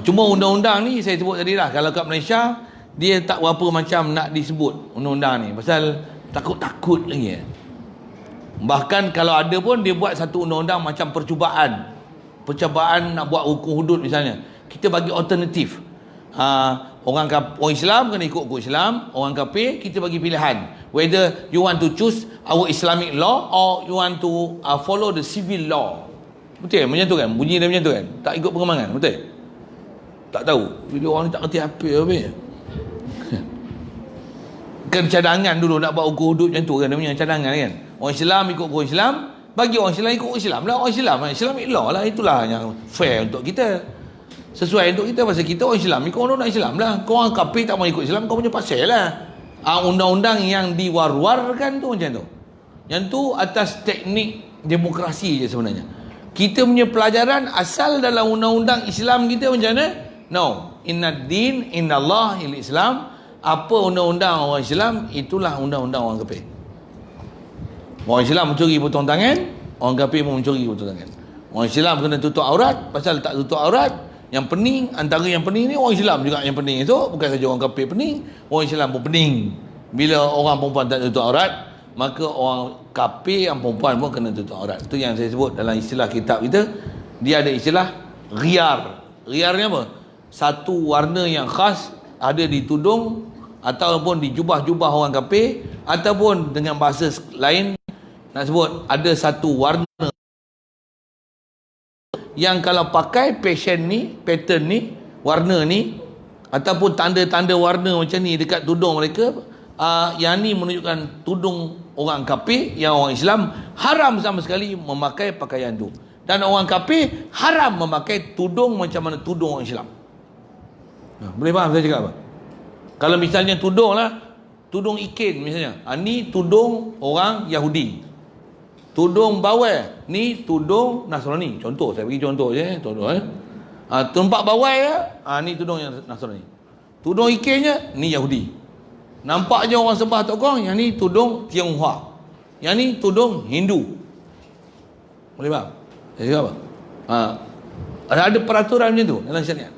A: Cuma undang-undang ni saya sebut tadi lah. Kalau kat Malaysia dia tak berapa macam nak disebut undang-undang ni. Pasal takut-takut lagi Bahkan kalau ada pun dia buat satu undang-undang macam percubaan nak buat hukum hudud misalnya. Kita bagi alternatif. Orang Islam kena ikut Islam, orang kafir kita bagi pilihan. Whether you want to choose our Islamic law or you want to follow the civil law. Betul macam tu kan? Bunyi dia macam tu kan? Tak ikut perkembangan, betul? Tak tahu. Dia orang ni tak kerti apa. Kan cadangan dulu nak buat hukum hudud macam tu kan? Dia punya cadangan kan? Orang Islam ikut hukum Islam, bagi orang Islam ikut Islam lah. Orang Islam Islamic law lah. Itulah yang fair untuk kita. Sesuai untuk kita. Pasal kita orang Islam ikut undang-undang Islam lah. Kau orang kafir tak mau ikut Islam, kau punya pasal lah. Undang-undang yang diwar-warkan tu macam tu. Yang tu atas teknik demokrasi je sebenarnya. Kita punya pelajaran asal dalam undang-undang Islam kita macam mana? No. Innad din indallahil Islam. Apa undang-undang orang Islam, itulah undang-undang orang kafir. Orang Islam mencuri potong tangan, orang kafir pun mencuri potong tangan. Orang Islam kena tutup aurat, pasal tak tutup aurat, yang pening, antara yang pening ni orang Islam juga yang pening. So bukan saja orang kafir pening, orang Islam pun pening. Bila orang perempuan tak tutup aurat, maka orang kafir yang perempuan pun kena tutup aurat. Itu yang saya sebut dalam istilah kitab kita. Dia ada istilah ghiyar. Ghiyar ni apa? Satu warna yang khas ada di tudung ataupun di jubah-jubah orang kafir, ataupun dengan bahasa lain nak sebut ada satu warna yang kalau pakai pattern ni, warna ni ataupun tanda-tanda warna macam ni dekat tudung mereka, yang ni menunjukkan tudung orang kafir. Yang orang Islam haram sama sekali memakai pakaian tu, dan orang kafir haram memakai tudung macam mana tudung orang Islam. Boleh faham saya cakap apa? Kalau misalnya tudung lah, tudung ikin misalnya, ni tudung orang Yahudi. Tudung bawai, ni tudung Nasrani. Contoh, saya bagi contoh je. Tempat bawai ni tudung yang Nasrani. Tudung ikinnya, ni Yahudi. Nampak je orang sembah tokong, yang ni tudung Tionghoa. Yang ni tudung Hindu. Boleh faham? Saya cakap apa? Ada peraturan macam tu dalam syariat.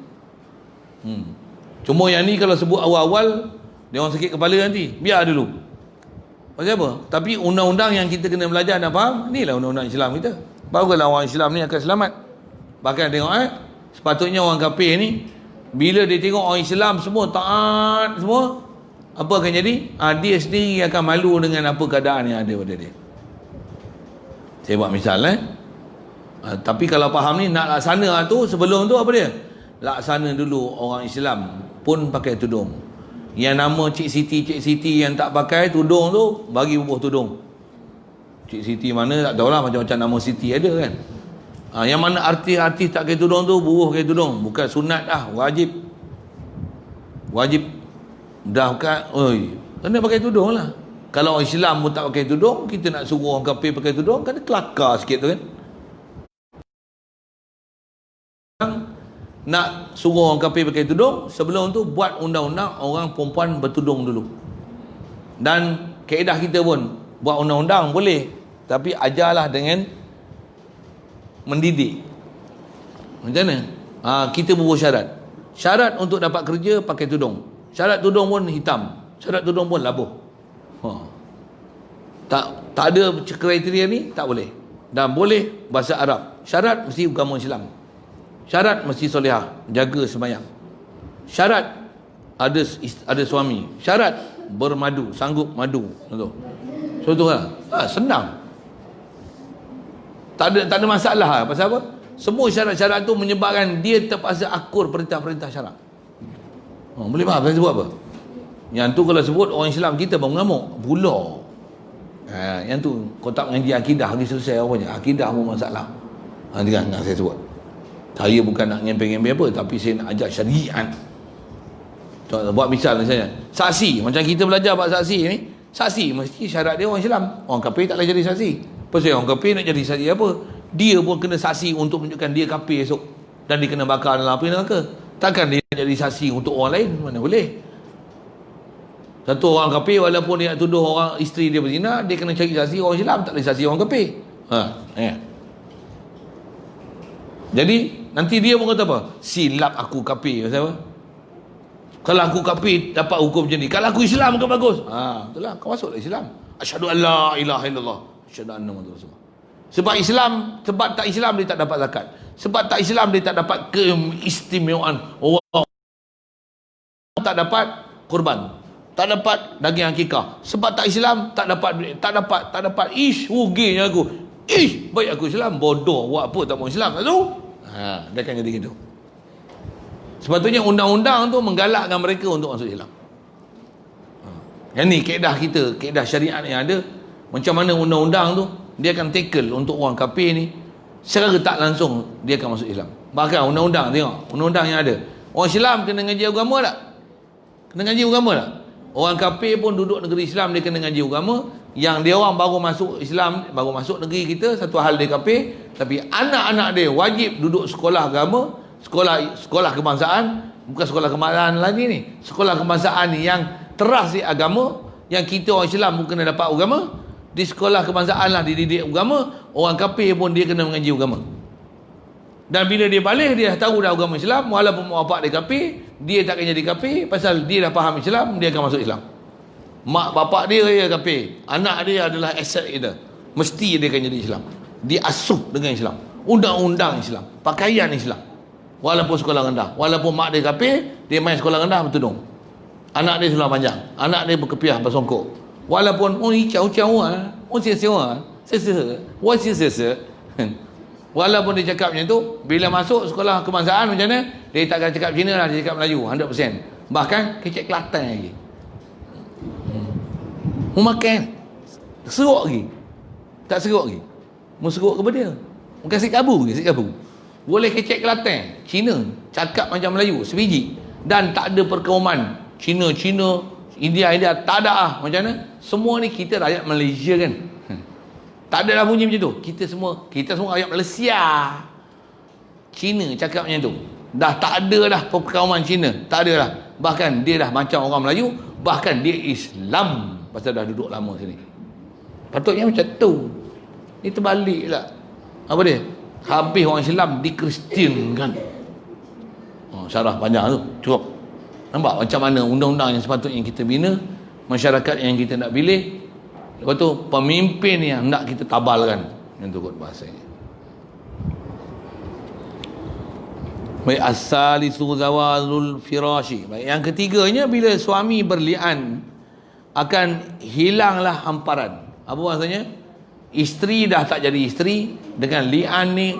A: Cuma yang ni kalau sebut awal-awal, dia orang sakit kepala nanti. Biar dulu. Pasal apa? Tapi undang-undang yang kita kena belajar dan faham, inilah undang-undang Islam kita. Barulah orang Islam ni akan selamat. Bahkan tengok sepatutnya orang kafir ni, bila dia tengok orang Islam semua taat semua, apa akan jadi? Dia sendiri akan malu dengan apa keadaan yang ada pada dia. Saya buat misal tapi kalau faham ni, nak laksana tu, sebelum tu apa dia? Laksana dulu orang Islam pun pakai tudung. Yang nama Cik Siti yang tak pakai tudung tu, bagi bubuh tudung. Cik Siti mana tak tahulah, macam-macam nama Siti ada kan. Yang mana artis-artis tak pakai tudung tu, bubuh pakai tudung. Bukan sunat wajib. Wajib. Dah bukan, kena pakai tudung lah. Kalau orang Islam pun tak pakai tudung, kita nak suruh orang kafir pakai tudung, kan kelakar sikit tu kan. Nak suruh orang kafir pakai tudung, sebelum tu buat undang-undang orang perempuan bertudung dulu. Dan kaedah kita pun buat undang-undang boleh, tapi ajarlah dengan mendidik. Macam mana? Kita bubuh syarat. Syarat untuk dapat kerja pakai tudung. Syarat tudung pun hitam. Syarat tudung pun labuh. Tak ada kriteria ni, tak boleh. Dan boleh bahasa Arab. Syarat mesti agama Islam. Syarat mesti solehah, jaga sembahyang. Syarat ada suami. Syarat bermadu, sanggup madu. Contohlah. Senang. Tak ada masalah. Pasal apa? Semua syarat-syarat tu menyebabkan dia terpaksa akur perintah-perintah syarak. Boleh faham saya sebut apa? Yang tu kalau sebut orang Islam kita baru mengamuk. Pula. Yang tu kau tak mengaji akidah lagi selesai apanya. Akidah pun masalah. Jangan saya sebut. Saya bukan nak ngempeng-ngempeng apa, tapi saya nak ajar syariat. Buat misal misalnya, saksi, macam kita belajar buat saksi ni, saksi mesti syarat dia orang Islam. Orang kafir tak boleh jadi saksi. Pasal orang kafir nak jadi saksi apa? Dia pun kena saksi untuk menunjukkan dia kafir esok, dan dia kena bakar dalam api neraka. Takkan dia nak jadi saksi untuk orang lain? Mana boleh. Satu orang kafir, walaupun dia nak tuduh orang isteri dia berzina, dia kena cari saksi orang Islam, tak boleh saksi orang kafir. Jadi nanti dia pun kata apa? Silap aku kafir. Pasal apa? Kalau aku kafir dapat hukum macam ni. Kalau aku Islam kan bagus. Itulah, kau masuklah Islam. Asyhadu an la ilaha illallah, asyhadu anna Muhammadar Rasulullah. Sebab Islam, sebab tak Islam dia tak dapat zakat. Sebab tak Islam dia tak dapat keistimewaan. Orang tak dapat kurban. Tak dapat daging akikah. Sebab tak Islam tak dapat, tak dapat. Ruginya aku. Baik aku Islam, bodoh buat apa tak mau Islam. Tak tahu. Dia akan jadi gitu. Sepatutnya undang-undang tu menggalakkan mereka untuk masuk Islam. Yang ni kaedah kita, kaedah syariat yang ada. Macam mana undang-undang tu dia akan tackle untuk orang kafir ni, secara tak langsung dia akan masuk Islam. Bahkan undang-undang, tengok undang-undang yang ada, orang Islam kena ngaji agama tak? Kena ngaji agama tak? Orang kafir pun duduk negeri Islam, dia kena ngaji agama. Yang dia orang baru masuk Islam, baru masuk negeri kita, satu hal dia kafir, tapi anak-anak dia wajib duduk sekolah agama sekolah kebangsaan, bukan sekolah kebangsaan lagi ni, sekolah kebangsaan ni yang teras di agama, yang kita orang Islam pun kena dapat agama. Di sekolah kebangsaan lah dididik agama, orang kafir pun dia kena mengaji agama. Dan bila dia balik, dia dah tahu dah agama Islam, walaupun mak bapak dia kafir, dia takkan jadi kafir, pasal dia dah faham Islam, dia akan masuk Islam. Mak bapak dia kafir, anak dia adalah aset kita, mesti dia akan jadi Islam. Dia asuh dengan Islam, undang-undang Islam, pakaian Islam, walaupun sekolah rendah. Walaupun mak dia kafir, dia main sekolah rendah bertudung, anak dia seluar panjang, anak dia berkepiah bersongkok, walaupun walaupun dia cakap macam tu, bila masuk sekolah kebangsaan macam mana, dia takkan cakap Cina lah, dia cakap Melayu 100%, bahkan kecek Kelantan lagi. Mu makan seruk lagi, tak seruk lagi, mu seruk kepada dia, mu kasih kabu boleh kecek Kelantan, Cina cakap macam Melayu sebiji, dan tak ada perkauman Cina, India, tak ada ah. Macam mana? Semua ni kita rakyat Malaysia kan. Tak ada lah bunyi macam tu. Kita semua rakyat Malaysia. Cina cakap macam tu. Dah tak ada dah perkauman Cina. Tak ada dah. Bahkan dia dah macam orang Melayu. Bahkan dia Islam. Pasal dah duduk lama sini. Patutnya macam tu. Ni terbalik lah. Apa dia? Habis orang Islam dikristiankan. Syarah panjang tu. Cukup. Nampak macam mana undang-undang yang sepatutnya kita bina, masyarakat yang kita nak pilih, lepas tu pemimpin yang nak kita tabalkan. Yang tu kot bahasanya. Baik, as-salisu zawalul firashi. Baik, yang ketiganya, bila suami berlian akan hilanglah hamparan. Apa maksudnya? Isteri dah tak jadi isteri dengan lian ni.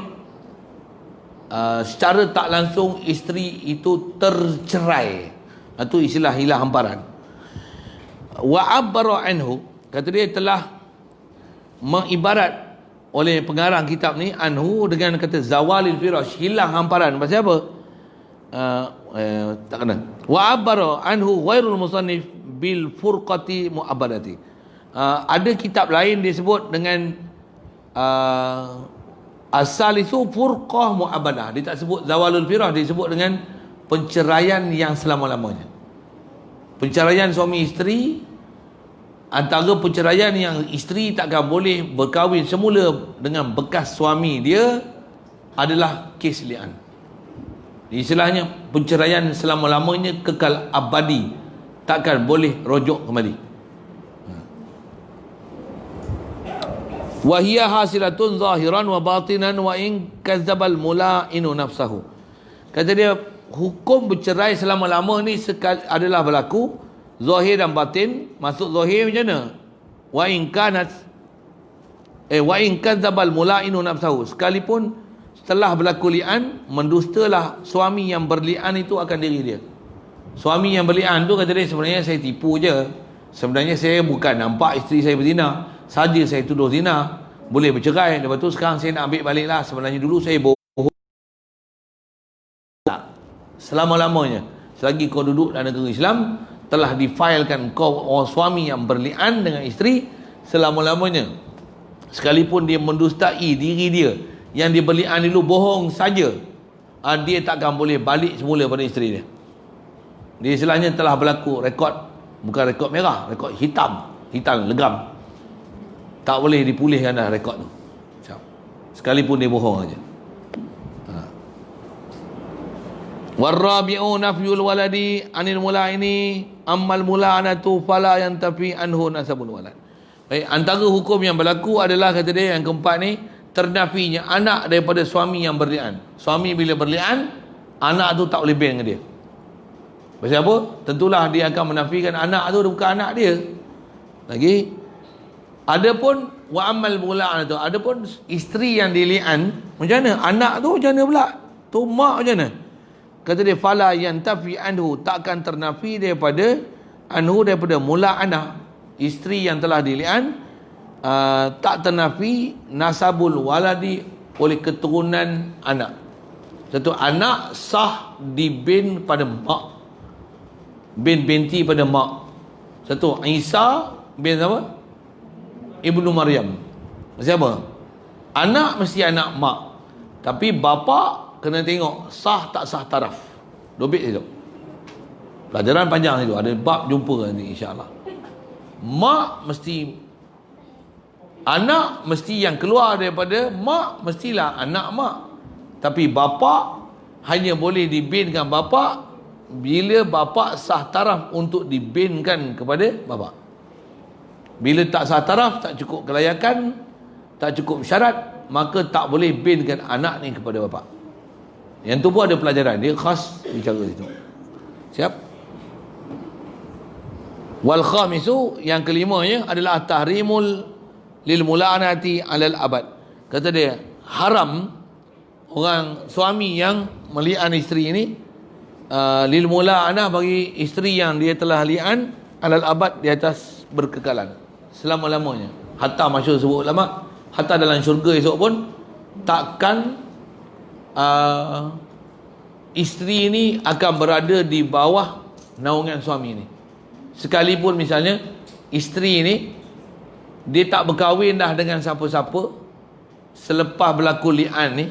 A: Secara tak langsung isteri itu tercerai. Itu istilah hilang hamparan. Wa abbara anhu, kata dia telah mengibarat oleh pengarang kitab ni anhu dengan kata zawalil firash, hilang hamparan. Pasal apa? Tak kena. Wa abbara anhu ghairul musannif bil furqati mu'abbadati. Ada kitab lain disebut dengan asal itu furqah mu'abbadah. Dia tak sebut zawalul firah, dia sebut dengan penceraian yang selama-lamanya. Penceraian suami isteri, antara penceraian yang isteri takkan boleh berkahwin semula dengan bekas suami dia adalah kes li'an. Istilahnya penceraian selama-lamanya, kekal abadi, takkan boleh rujuk kembali. Wahiyya hasilatun zahiran wa batinan wa in kazzabal mula'inu nafsahu. Kata dia, hukum bercerai selama-lama ni adalah berlaku zahir dan batin. Masuk zahir macam mana? Wa in kazzabal mula'inu nafsahu. Sekalipun setelah berlaku li'an, mendustalah suami yang berli'an itu akan diri dia. Suami yang berli'an tu kata dia, sebenarnya saya tipu je. Sebenarnya saya bukan nampak isteri saya berzina, saja saya tuduh zina, boleh bercerai. Lepas tu sekarang saya nak ambil balik lah, sebenarnya dulu saya bohong. Selama-lamanya, selagi kau duduk dalam negara Islam, telah difailkan kau orang suami yang berli'an dengan isteri selama-lamanya. Sekalipun dia mendustai diri dia yang dia berli'an dulu, bohong saja, dia takkan boleh balik semula pada isteri dia. Dia istilahnya telah berlaku rekod, bukan rekod merah, rekod hitam legam. Tak boleh dipulihkan dah rekod tu, sekalipun dia bohong aja. Warabi'u nafyul waladi anil mula'ini ammal mula'anatu fala yantafi anhu nasabul walad. Baik, antara hukum yang berlaku adalah, kata dia yang keempat ni, ternafinya anak daripada suami yang berli'an. Suami bila berli'an, anak tu tak boleh band dengan dia. Pasal apa? Tentulah dia akan menafikan anak tu bukan anak dia. Lagi, adapun wa ammal mula'anatu, adapun isteri yang dili'an, macam mana? Anak tu macam mana pula? Tu mak macam mana? Kata dia, fala yantafi anhu, takkan ternafi daripada anhu, daripada mula anak, isteri yang telah dili'an, tak ternafi nasabul waladi, oleh keturunan anak. Satu, anak sah di bin pada mak, bin binti pada mak. Satu, Isa bin apa? Ibnu Maryam. Siapa? Anak mesti anak mak, tapi bapa kena tengok sah tak sah taraf. Dobit itu. Pelajaran panjang itu, ada bab jumpa nanti insya-Allah. Mak mesti, anak mesti yang keluar daripada mak mestilah anak mak. Tapi bapa hanya boleh dibinkan bapa bila bapa sah taraf untuk dibinkan kepada bapa. Bila tak sah taraf, tak cukup kelayakan, tak cukup syarat, maka tak boleh binkan anak ni kepada bapa. Yang tu pun ada pelajaran, dia khas bicara situ. Siap? Wal khamisu, yang kelimanya adalah tahrimul lil mula'anati alal abad. Kata dia, haram orang suami yang meli'an isteri ini, lil mula'anah, bagi isteri yang dia telah li'an, alal abad, di atas berkekalan selama-lamanya. Hatta masyhur sebut ulama, hatta dalam syurga esok pun takkan isteri ini akan berada di bawah naungan suami ini. Sekalipun misalnya isteri ini dia tak berkahwin dah dengan siapa-siapa selepas berlaku li'an ni,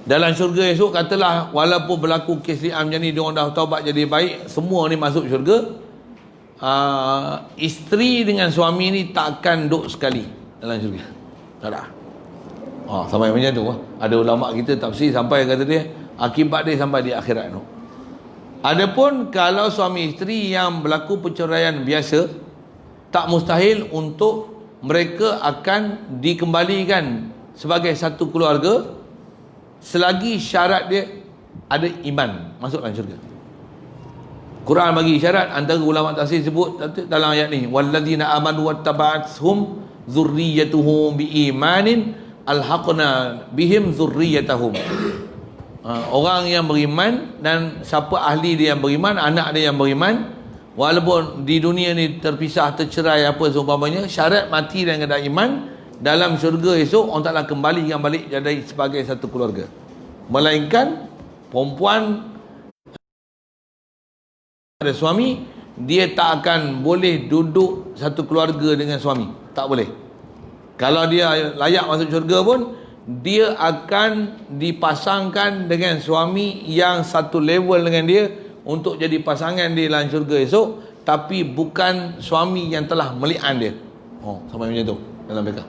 A: dalam syurga esok katalah walaupun berlaku kes li'an macam ni, dia orang dah taubat jadi baik, semua ni masuk syurga, isteri dengan suami ni takkan duduk sekali dalam syurga. Tak ada. Sampai macam tu. Ada ulama kita tafsir sampai kata dia akibat dia sampai di akhirat tu. Adapun kalau suami isteri yang berlaku perceraian biasa, tak mustahil untuk mereka akan dikembalikan sebagai satu keluarga selagi syarat dia ada iman, masuk dalam syurga. Quran bagi syarat, antara ulama tafsir sebut dalam ayat ni, walladzina amanu wattaba'athum dzurriyyatuhum biimanin alhaqna bihim dzurriyyatahum. Orang yang beriman, dan siapa ahli dia yang beriman, anak dia yang beriman, walaupun di dunia ni terpisah, tercerai apa seumpamanya, syarat mati dan ada iman, dalam syurga esok orang Ta'ala kembalikan balik jadi sebagai satu keluarga. Melainkan perempuan ada suami, dia tak akan boleh duduk satu keluarga dengan suami, tak boleh. Kalau dia layak masuk syurga pun, dia akan dipasangkan dengan suami yang satu level dengan dia untuk jadi pasangan dia dalam syurga esok, tapi bukan suami yang telah meli'an dia. Sampai macam tu dalam fiqh.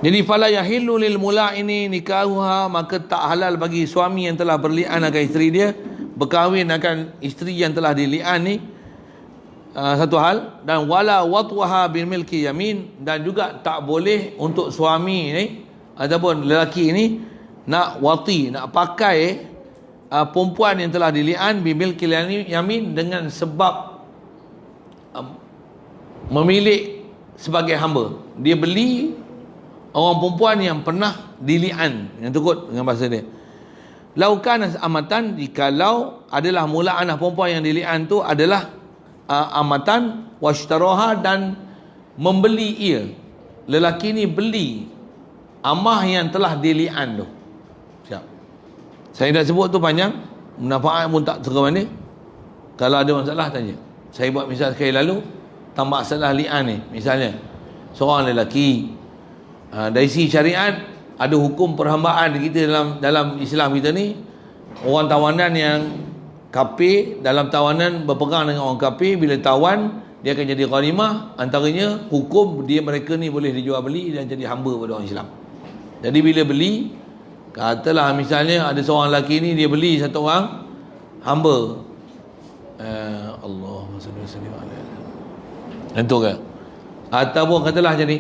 A: Jadi fala yahillu lil mula'ini nikahuha, maka tak halal bagi suami yang telah berli'an akan isteri dia berkahwin akan isteri yang telah dili'an ni. Satu hal. Dan wala watwaha bil milki yamin, dan juga tak boleh untuk suami ni ataupun lelaki ni nak wati, nak pakai perempuan yang telah dili'an bil milki yamin dengan sebab memilik sebagai hamba. Dia beli orang perempuan yang pernah dili'an, yang tukut dengan bahasa dia. Laukan amatan, jikalau adalah mula anak perempuan yang dili'an tu adalah amatan washtaraha, dan membeli ia, lelaki ni beli amah yang telah dili'an tu. Siap. Saya dah sebut tu panjang, manfaat pun tak terang mana. Kalau ada masalah tanya. Saya buat misal sekali lalu tentang masalah li'an ni. Misalnya seorang lelaki, dari sisi syariat ada hukum perhambaan kita dalam Islam kita ni. Orang tawanan yang kafir dalam tawanan berpegang dengan orang kafir, bila tawan dia akan jadi ghanimah. Antaranya hukum dia, mereka ni boleh dijual beli dan jadi hamba pada orang Islam. Jadi bila beli, katalah misalnya ada seorang lelaki ni dia beli satu orang hamba, Allahumma salli wa sallim alaihi, tentu ke? Ataupun katalah macam ni,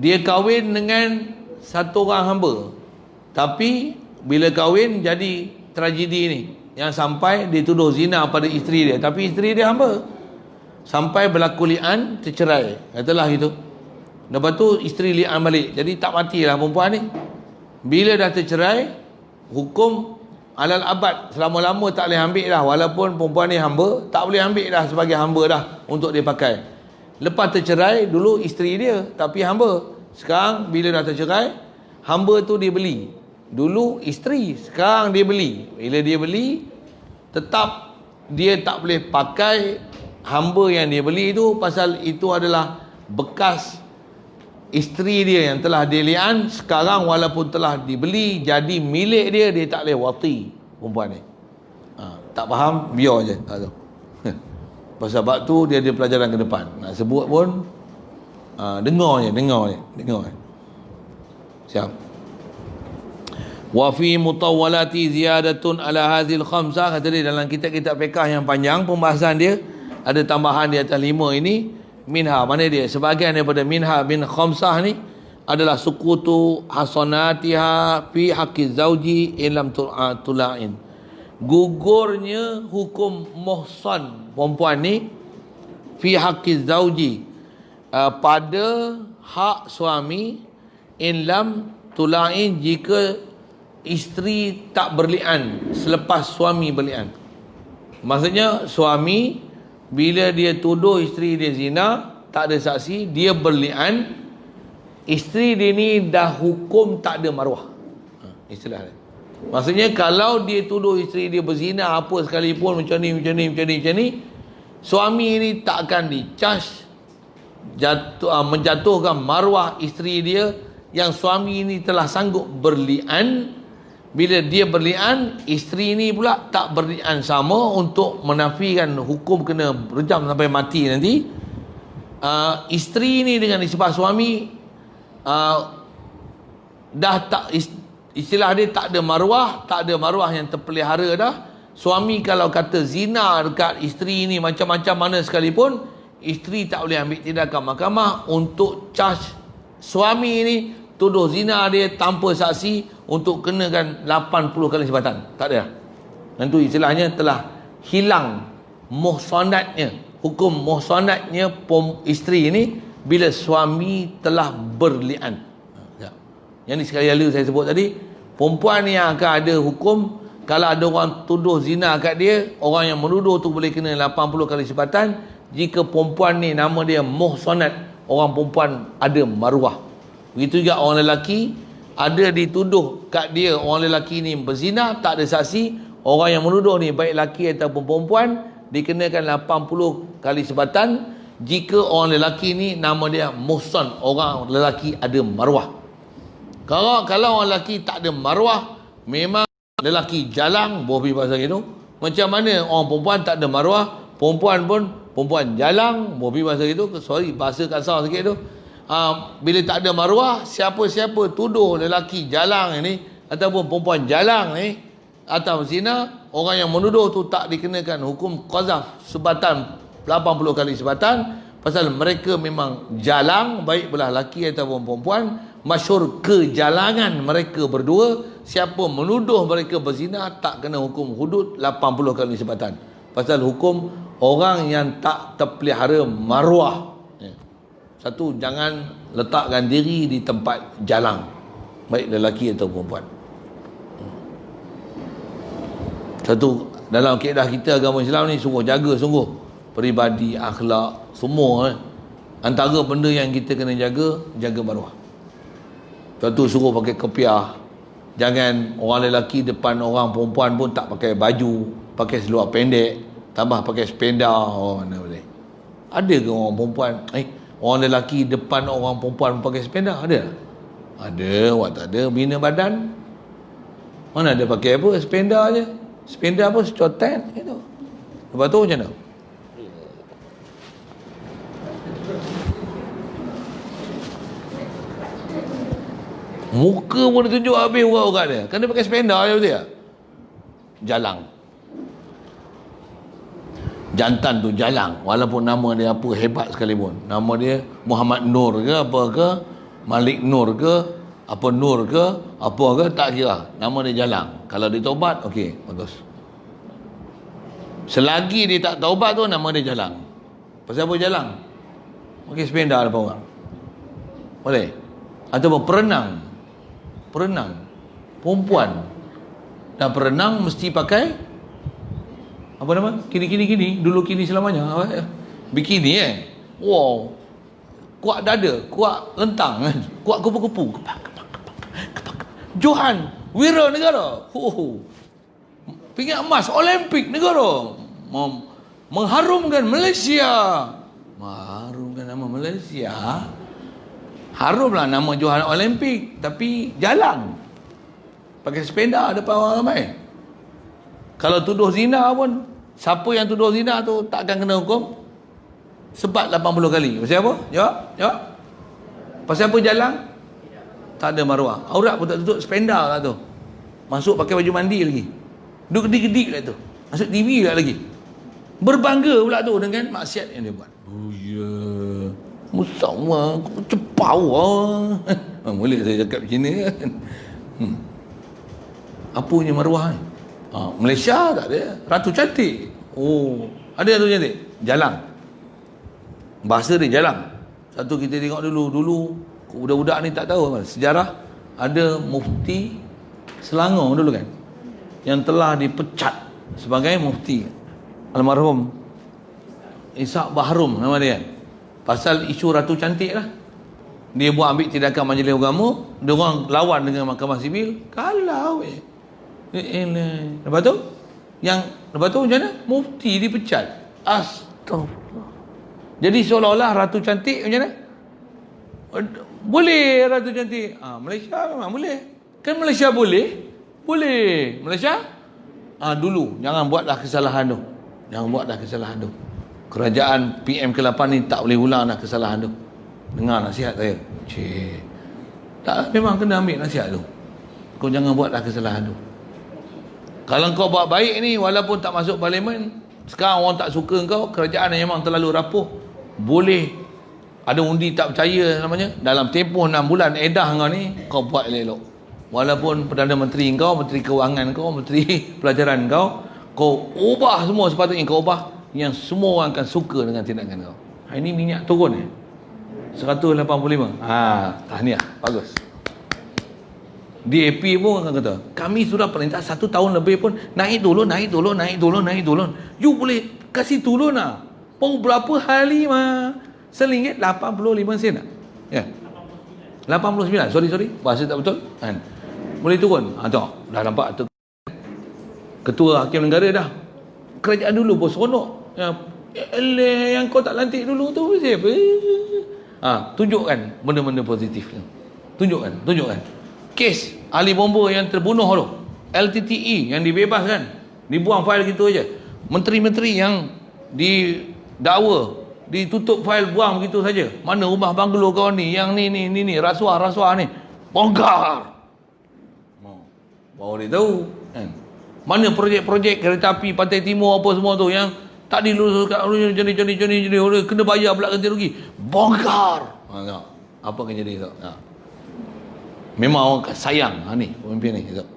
A: dia kahwin dengan satu orang hamba, tapi bila kahwin jadi tragedi ni, yang sampai dia tuduh zina pada isteri dia, tapi isteri dia hamba, sampai berlaku li'an, tercerai, katalah gitu. Lepas tu isteri li'an balik, jadi tak matilah perempuan ni. Bila dah tercerai, hukum alal abad, selama-lama tak boleh ambil dah, walaupun perempuan ni hamba, tak boleh ambil dah sebagai hamba dah untuk dia pakai. Lepas tercerai, dulu isteri dia tapi hamba, sekarang bila dah tercerai, hamba tu dia beli. Dulu isteri, sekarang dia beli. Bila dia beli, tetap dia tak boleh pakai hamba yang dia beli tu, pasal itu adalah bekas isteri dia yang telah dilian, sekarang walaupun telah dibeli jadi milik dia, dia tak boleh wati perempuan ni. Tak faham, biar je. Tak tahu. Pasal bab tu dia ada pelajaran ke depan. Nak sebut pun dengar je. Siap. Wa fi mutawwalati ziyadatun ala hadhil khamsah, kata dia dalam kitab-kitab fiqh yang panjang pembahasan dia ada tambahan di atas 5 ini. Minha, mana dia? Sebahagian daripada minha bin khamsah ni adalah sukutu hasanatiha fi haqqi zauji ilam tula'in. Gugurnya hukum muhsan perempuan ni fi haqqi zauji, pada hak suami, ilam tula'in, jika isteri tak berlian selepas suami berlian. Maksudnya suami bila dia tuduh isteri dia zina, tak ada saksi, dia berlian, isteri dia ni dah hukum tak ada maruah. Istilah dia. Maksudnya kalau dia tuduh isteri dia berzina apa sekalipun, macam ni, suami ni tak akan di-charge menjatuhkan maruah isteri dia yang suami ni telah sanggup berlian. Bila dia berlian, isteri ni pula tak berlian sama, untuk menafikan hukum kena rejam sampai mati nanti. Isteri ni dengan isbah suami dah tak, istilah dia tak ada maruah yang terpelihara dah. Suami kalau kata zina dekat isteri ni macam-macam mana sekalipun, isteri tak boleh ambil tindakan mahkamah untuk charge suami ni tuduh zina dia tanpa saksi untuk kenakan 80 kali sebatan. Tak ada. Dan tu istilahnya telah hilang muhsanatnya, hukum muhsanatnya isteri ni bila suami telah berlian. Yang ni sekali lalu saya sebut tadi, perempuan yang akan ada hukum kalau ada orang tuduh zina kat dia, orang yang menuduh tu boleh kena 80 kali sebatan jika perempuan ni nama dia muhsanat, orang perempuan ada maruah. Begitu juga orang lelaki, ada dituduh kat dia orang lelaki ni berzina, tak ada saksi, orang yang menuduh ni baik lelaki ataupun perempuan dikenakan 80 kali sebatan jika orang lelaki ni nama dia muhsan, orang lelaki ada maruah. Kalau orang lelaki tak ada maruah, memang lelaki jalang, bobi bahasa gitu. Macam mana orang perempuan tak ada maruah, perempuan jalang, bobi bahasa gitu. Sorry, bahasa kasar sikit tu. Bila tak ada maruah, siapa-siapa tuduh lelaki jalang ini ataupun perempuan jalang ni atau zina, orang yang menuduh tu tak dikenakan hukum qazaf sebatan 80 kali sebatan, pasal mereka memang jalang, baik belah lelaki ataupun perempuan, masyhur kejalangan mereka berdua. Siapa menuduh mereka berzina tak kena hukum hudud 80 kali sebatan, pasal hukum orang yang tak terpelihara maruah. Satu, jangan letakkan diri di tempat jalang, baik lelaki atau perempuan. Satu, dalam kaedah kita agama Islam ni suruh jaga sungguh peribadi, akhlak, semua. Antara benda yang kita kena jaga maruah. Satu, suruh pakai kopiah. Jangan orang lelaki depan orang perempuan pun tak pakai baju, pakai seluar pendek, tambah pakai sepeda. Mana boleh. Ada ke orang perempuan orang lelaki depan orang perempuan pakai sepeda? Ada? Ada, awak tak ada, bina badan. Mana ada pakai apa? Sepeda je. Sepeda apa? Secotan gitu. Lepas tu macam mana? Muka pun ditunjuk habis urat-urat dia. Kan dia pakai sepeda je betul tak? Jalang. Jantan tu jalang, walaupun nama dia apa hebat sekalipun. Nama dia Muhammad Nur ke apa ke, Malik Nur ke, apa Nur ke, apa ke, tak kira. Nama dia jalang. Kalau dia taubat, okey, bagus. Selagi dia tak taubat tu, nama dia jalang. Pasal apa jalang? Pakai sepeda depan orang. Boleh? Ataupun perenang. Perempuan. Dan perenang mesti pakai apa nama? Kini. Dulu kini selamanya. Bikini Wow. Kuat dada, kuat lentang kan. Kuat kupu-kupu. Johan, wira negara. Pingat emas Olimpik negara. Mengharumkan Malaysia. Harumkan nama Malaysia. Harumlah nama juara Olimpik, tapi jalan. Pakai sepeda depan orang ramai. Kalau tuduh zina pun, siapa yang tuduh zina tu takkan kena hukum sebat 80 kali. Pasal apa? Jawab. Pasal apa jalan? Tak ada maruah. Aurat pun tak tutup, sepeda lah tu. Masuk pakai baju mandi lagi. Duduk gedik-gedik lah tu. Masuk TV lah lagi. Berbangga pula tu dengan maksiat yang dia buat. Oh ya. Musawah, cepau lah. Boleh saya cakap macam ni kan. Apa punya maruah ni? Malaysia tak ada. Ratu cantik. Oh, ada Ratu cantik? Jalang. Bahasa dia jalang. Satu kita tengok dulu budak-budak ni tak tahu apa. Sejarah ada mufti Selangor dulu kan, yang telah dipecat sebagai mufti, almarhum Ishak Bahrum nama dia kan. Pasal isu Ratu cantik lah. Dia buat ambil tindakan majlis agama, dia orang lawan dengan mahkamah sivil, kalah weh. Lepas tu macam mana? Mufti dipecat. Astagfirullah. Jadi seolah-olah Ratu cantik macam mana? Boleh Ratu cantik. Malaysia memang boleh. Kan Malaysia boleh? Boleh. Malaysia? Dulu jangan buatlah kesalahan tu. Kerajaan PM ke-8 ni tak boleh ulang dah kesalahan tu. Dengar nasihat saya. Tak, memang kena ambil nasihat tu. Kau jangan buatlah kesalahan tu. Kalau kau buat baik ni, walaupun tak masuk parlimen, sekarang orang tak suka kau, kerajaan yang memang terlalu rapuh, boleh ada undi tak percaya namanya, dalam tempoh 6 bulan edah kau ni, kau buat elok-elok. Walaupun Perdana Menteri kau, Menteri Kewangan kau, Menteri Pelajaran kau ubah semua sepatutnya kau ubah, yang semua orang akan suka dengan tindakan kau. Ini minyak turun 185. Tahniah, bagus. DAP pun akan kata, kami sudah perintah 1 tahun lebih pun naik turun. You boleh kasih turun lah. Pau berapa hari mah? RM1.85 tak? Ya. 89. Sorry. Bahasa tak betul. Kan? Boleh turun. Tak. Dah nampak tu. Ketua Hakim Negara dah. Kerajaan dulu bos seronok. Yang kau tak lantik dulu tu siapa? Tunjukkan benda-benda positif tu. Tunjukkan. Kes ahli bomba yang terbunuh tu, LTTE yang dibebaskan, dibuang fail gitu aja. Menteri-menteri yang didakwa, ditutup fail, buang begitu saja. Mana rumah banglo kau ni, yang ni, rasuah ni, bongkar. Baru dia tahu kan. Mana projek-projek kereta api Pantai Timur apa semua tu yang tak diluluskan, jenis kena bayar pula ganti rugi, bongkar. Apa akan jadi tu? Memang orang sayang ni pemimpin ni tu.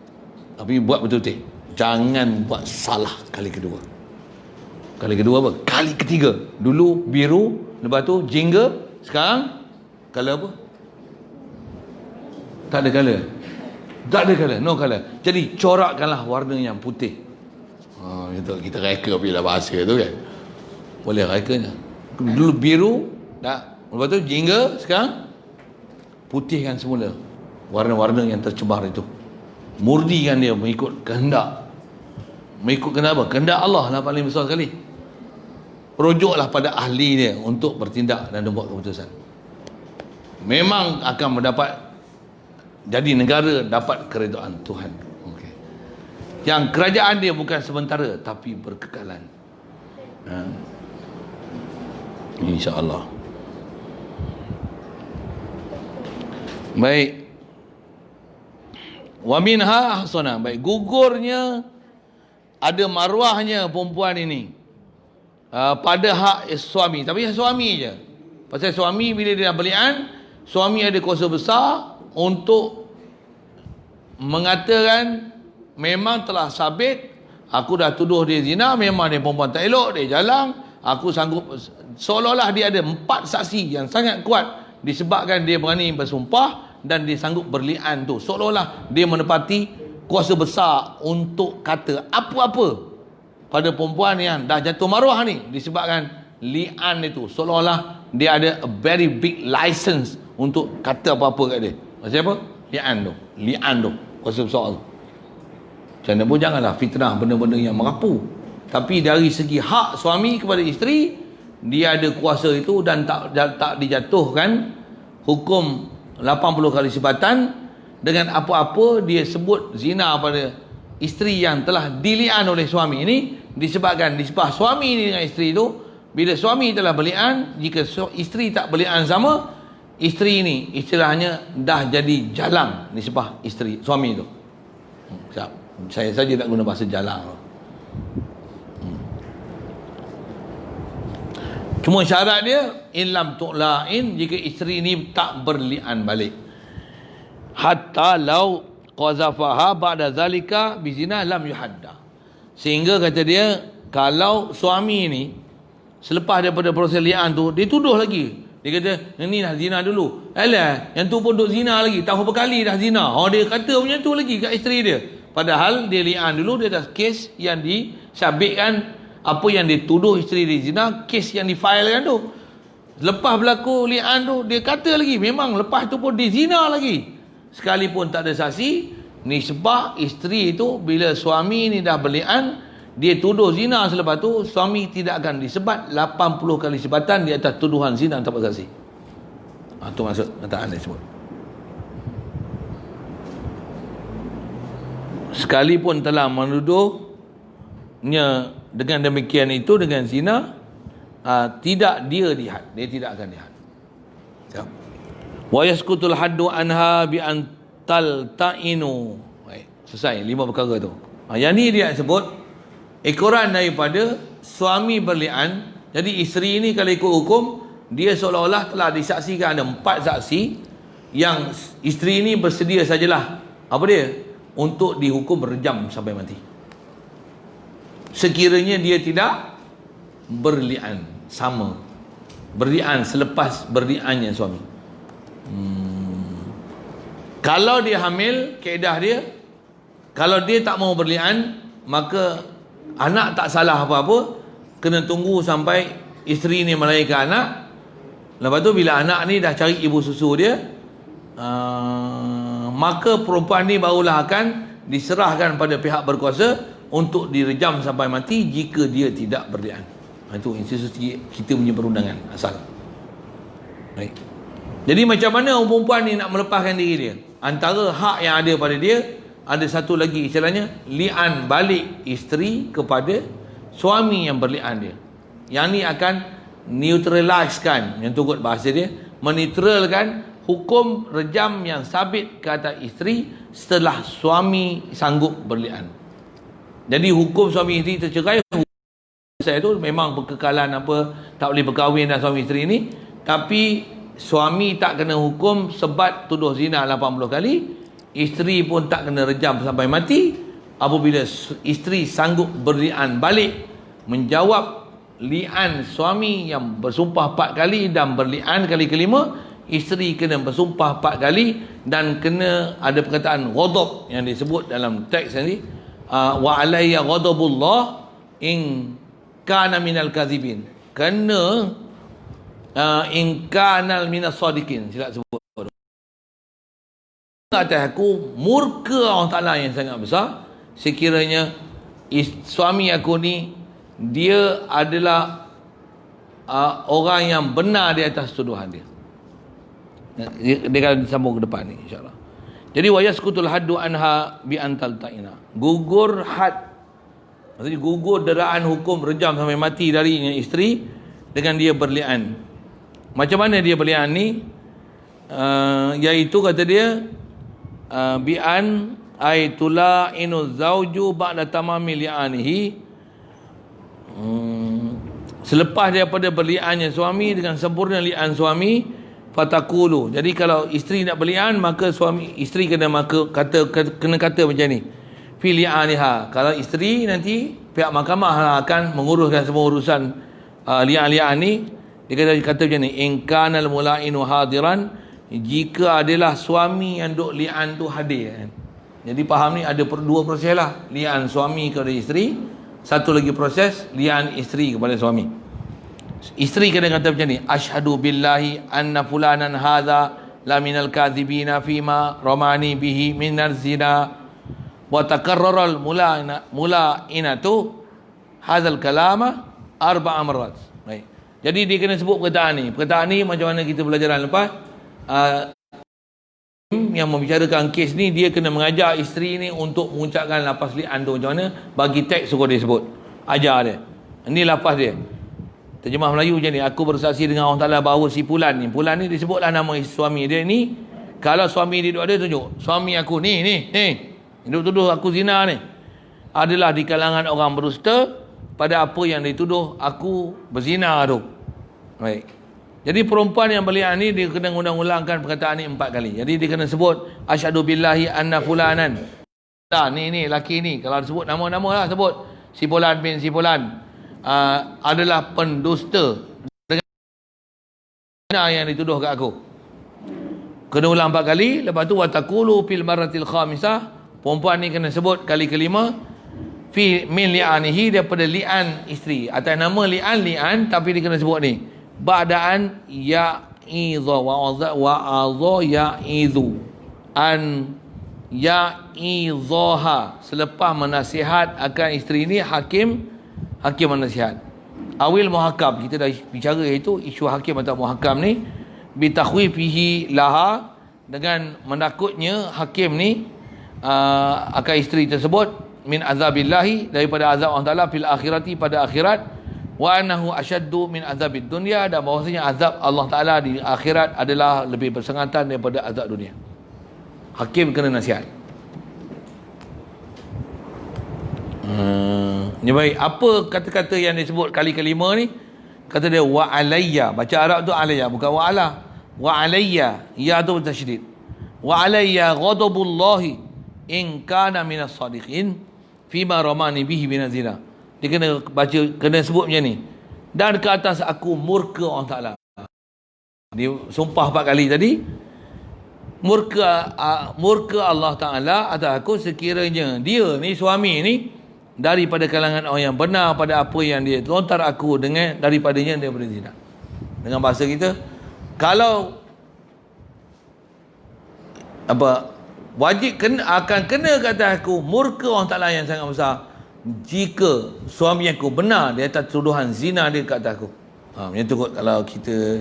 A: Tapi buat betul-betul. Jangan buat salah kali kedua. Kali kedua apa? Kali ketiga. Dulu biru, lepas tu jingga, sekarang color apa? Tak ada color, no color. Jadi corakkanlah warna yang putih. Kita reka bila bahasa tu kan. Boleh rekanya. Dulu biru, tak. Lepas tu jingga, sekarang putihkan semula. Warna-warna yang tercemar itu. Murnikan dia mengikut kehendak. Mengikut kenapa? Kehendak Allah lah paling besar sekali. Rujuklah pada ahli dia untuk bertindak dan membuat keputusan. Memang akan mendapat, jadi negara dapat keredaan Tuhan. Okay. Yang kerajaan dia bukan sementara tapi berkekalan. InsyaAllah. Baik. Wa minha ahsana. Baik, gugurnya ada maruahnya perempuan ini pada hak suami. Tapi suami je. Pasal suami bila dia dah belian, suami ada kuasa besar untuk mengatakan memang telah sabit, aku dah tuduh dia zina, memang dia perempuan tak elok, dia jalang, aku sanggup. Seolah-olah dia ada 4 saksi yang sangat kuat disebabkan dia berani bersumpah dan dia sanggup berlian tu. Seolah-olah dia menepati kuasa besar untuk kata apa-apa pada perempuan yang dah jatuh maruah ni disebabkan lian itu. Seolah-olah dia ada a very big license untuk kata apa-apa kat dia. Maksud apa? Lian tu. Kuasa besar tu. Macam mana pun janganlah fitnah benda-benda yang merapu. Tapi dari segi hak suami kepada isteri, dia ada kuasa itu dan tak dijatuhkan hukum 80 kali sebatan dengan apa-apa dia sebut zina pada isteri yang telah dili'an oleh suami. Ini disebabkan suami ini dengan isteri itu, bila suami telah berli'an, jika isteri tak berli'an sama, isteri ini istilahnya dah jadi jalang nisbah isteri suami itu. Saya saja tak guna bahasa jalang. Cuma syarat dia illam tu'la'in, jika isteri ni tak berli'an balik. Hatta law qazafaha ba'da zalika bizina lam yuhadda. Sehingga kata dia, kalau suami ni selepas daripada proses li'an tu dia tuduh lagi. Dia kata, ni dah zina dulu. Alah, yang tu pun duk zina lagi. Tahu berapa kali dah zina. Dia kata macam tu lagi kat isteri dia. Padahal dia li'an dulu, dia dah kes yang disabitkan. Apa yang dia tuduh isteri dia zina, kes yang difilekan tu. Lepas berlaku li'an tu, dia kata lagi, memang lepas tu pun dia zina lagi. Sekalipun tak ada saksi, nisbah isteri itu, bila suami ni dah berli'an, dia tuduh zina selepas tu, suami tidak akan disebat 80 kali sebatan di atas tuduhan zina tanpa saksi. Itu maksud kataan dia sebut. Sekalipun telah menuduhnya dengan demikian itu, dengan zina, tidak dia dihad, dia tidak akan dihad. Ya. Wa yaskutul haddu anha bi an talta'inu. Baik, selesai 5 perkara tu. Yang ni dia sebut ekoran daripada suami berli'an. Jadi isteri ni kalau ikut hukum, dia seolah-olah telah disaksikan ada 4 saksi yang isteri ni bersedia sajalah apa dia, untuk dihukum rejam sampai mati sekiranya dia tidak berli'an sama, berli'an selepas berli'annya suami. Kalau dia hamil, kaedah dia, kalau dia tak mau berli'an, maka anak tak salah apa-apa, kena tunggu sampai isteri ni melahirkan anak. Lepas tu bila anak ni dah cari ibu susu dia, maka perempuan ni barulah akan diserahkan pada pihak berkuasa untuk direjam sampai mati jika dia tidak berli'an. Itu institusi kita punya perundangan asal. Baik. Jadi macam mana orang perempuan ni nak melepaskan diri dia? Antara hak yang ada pada dia, ada satu lagi istilahnya li'an balik isteri kepada suami yang berli'an dia. Yang ni akan neutralisekan, yang turut bahasa dia, menetralkan hukum rejam yang sabit ke atas isteri setelah suami sanggup berli'an. Jadi hukum suami isteri tercerai, saya tu memang berkekalan apa, tak boleh berkahwin dengan suami isteri ni, tapi suami tak kena hukum sebat tuduh zina 80 kali, isteri pun tak kena rejam sampai mati apabila isteri sanggup berli'an balik, menjawab li'an suami yang bersumpah 4 kali dan berli'an kali kelima, isteri kena bersumpah 4 kali dan kena ada perkataan ghadab yang disebut dalam teks ni, wa alayya ghadabullah in kana minal kadhibin, kena in kana minas sadiqin, silap sebut atas aku murka Allah Ta'ala yang sangat besar sekiranya suami aku ni dia adalah orang yang benar di atas tuduhan dia. Dia akan sambung ke depan ni insyaAllah. Jadi wa yaskutul haddu anha bi antal ta'ina, gugur had, maksudnya gugur deraan hukum rejam sampai mati darinya isteri dengan dia berli'an. Macam mana dia berli'an ni? Iaitu kata dia bi an aitula inu zauju ba'da tamami li'anihi, selepas daripada berli'annya suami dengan sempurna li'an suami, fatakulu. Jadi kalau isteri nak berli'an, maka suami isteri kena kata macam ni, fi li'aniha. Kalau isteri nanti pihak mahkamah akan menguruskan semua urusan li'an ni, dia kata macam ni, in kanal mula'inu hadiran, jika adalah suami yang duk li'an tu hadir. Jadi faham ni ada 2 proses lah, li'an suami kepada isteri, satu lagi proses li'an isteri kepada suami. Isteri kena kata macam ni, asyhadu billahi anna fulanan hadha la minal kadhibina fima ramani bihi minar zina wa takarraral mula'inatu hadzal kalama 4 marrat. Baik. Jadi dia kena sebut perkataan ni. Perkataan ni macam mana kita pelajaran lepas, yang membicarakan kes ni, dia kena mengajar isteri ni untuk mengucapkan lafaz li'an tu macam mana. Bagi teks suruh dia sebut, ajar dia, ini lafaz dia. Terjemah Melayu macam ni: aku bersaksi dengan Allah Ta'ala bahawa si Pulan ni disebutlah nama suami dia ni. Kalau suami dia duduk ada, tunjuk suami aku ni duduk tuduh aku zina ni, adalah di kalangan orang berdusta pada apa yang dituduh aku berzina tu. Baik. Jadi perempuan yang berlian ni, dia kena ulang-ulangkan perkataan ni 4 kali. Jadi dia kena sebut asyhadu billahi anna fulanan. Ni laki ni, kalau sebut nama-nama lah, sebut si Fulan bin si Fulan adalah pendusta dengan yang dituduh kat aku. Kena ulang 4 kali. Lepas tu wataqulu fil marratil khamisah, perempuan ni kena sebut kali kelima fi min li'anihi, daripada li'an isteri. Atas nama li'an, tapi dia kena sebut ni ba'daan ya'idha wa'adha ya'idhu an ya'idhaha, selepas menasihat akan isteri ni hakim menasihat. Awil muhakam, kita dah bicara itu isu hakim atau muhakam ni, bitakhwifihi laha, dengan menakutnya hakim ni akan isteri tersebut, min azabillahi, daripada azab Allah Ta'ala, fil akhirati, pada akhirat, wa annahu asyaddu min azabid dunya, dan bahawasanya azab Allah Ta'ala di akhirat adalah lebih bersengatan daripada azab dunia. Hakim kena nasihat. Ni baik. Apa kata-kata yang disebut kali kelima ni? Kata dia wa alayya. Baca Arab tu alayya, bukan wa ala. Wa alayya, ya tu bertasydid. Wa alayya ghadabullahi in kana minas sadiqin fima ramani bihi minazina. Dia kena baca, kena sebut macam ni. Dan ke atas aku murka Allah Ta'ala. Dia sumpah 4 kali tadi. Murka Allah Ta'ala atas aku sekiranya dia ni, suami ni, daripada kalangan orang yang benar pada apa yang dia lontar aku dengan daripadanya daripada zina. Dengan bahasa kita, kalau wajib akan kena ke atas aku murka Allah Ta'ala yang sangat besar jika suami aku benar di atas tuduhan zina dia kat atas aku. Macam tu kot kalau kita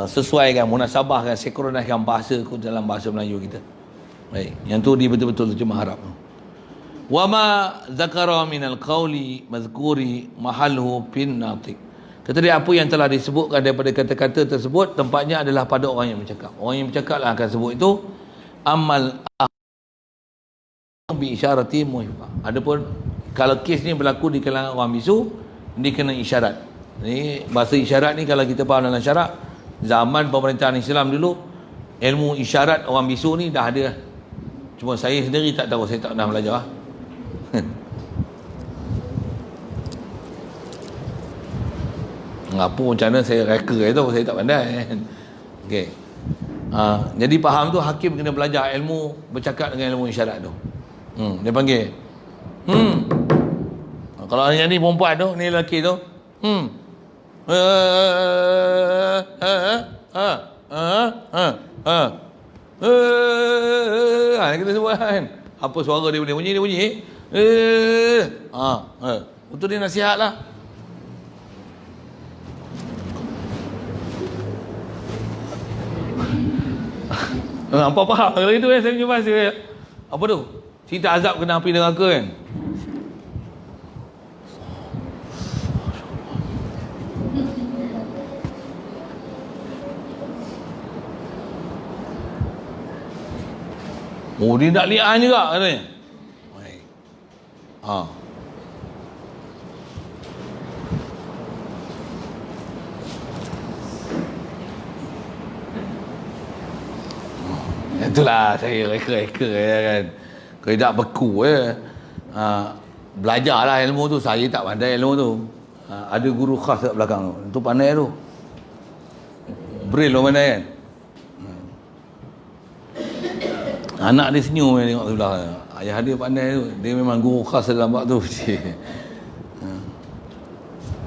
A: sesuaikan, munasabahkan, sinkronaskan bahasa kot dalam bahasa Melayu kita. Baik, yang tu dia betul-betul terjemah Arab. Wa ma zakara minal qawli mazkuri mahalhu bin natiq. Kata dia, apa yang telah disebutkan daripada kata-kata tersebut, tempatnya adalah pada orang yang bercakap. Orang yang bercakap lah akan sebut itu. Amal bi isyarati muhibah. Adapun kalau kes ni berlaku di kalangan orang bisu, dia kena isyarat. Ni bahasa isyarat ni kalau kita faham dalam syarak, zaman pemerintahan Islam dulu, ilmu isyarat orang bisu ni dah ada. Cuma saya sendiri tak tahu, saya tak pernah belajar. Apa macam mana saya reka itu, saya tak pandai. Okey. Jadi faham tu, hakim kena belajar ilmu bercakap dengan ilmu isyarat tu. Dia panggil. Kalau yang ni perempuan tu, ni lelaki tu. Kita sebut kan. Apa suara dia bunyi, dia bunyi. Betul, dia nasihat lah. Apa faham? Kalau itu saya punya bahasa. Apa tu? Cerita azab kena api neraka kan? Oh, dia tak li'an juga katanya. Baik. Itulah saya reka kan. Kalau tak beku belajarlah ilmu tu. Saya tak pandai ilmu tu. Ada guru khas kat belakang tu. Itu pandai tu. Braille tu pandai kan. Anak dia senyum tengok sebelah. Ayah dia pandai tu. Dia memang guru khas dalam bab tu.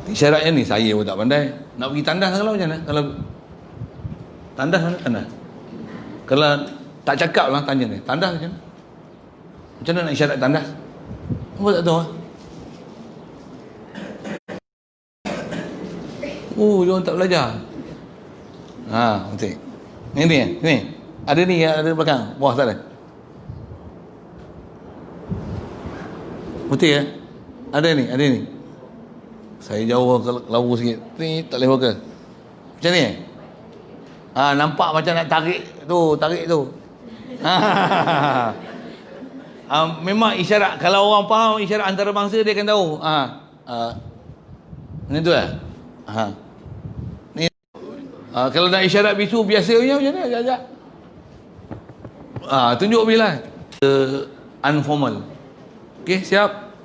A: Isyaratnya ni saya pun tak pandai. Nak pergi tandas kalau macam mana? Kalau tandas mana? Tandas. Kalau tak cakap lah tanya ni. Tandas macam mana? Macam mana nak isyarat tandas? Apa tak tahu? Dia orang tak belajar. Betul. Ni. Ada ni, ada di belakang. Wah, tak ada. Putih ya? Ada ni. Saya jauh lawa sikit. Ni tak boleh fokus. Macam ni nampak macam nak tarik tu. Memang isyarat. Kalau orang faham isyarat antarabangsa, dia akan tahu. Ni tu ni. Kalau nak isyarat bisu biasa punya macam ni, ajak. Tunjuk bila. Unformal. Okey, siap.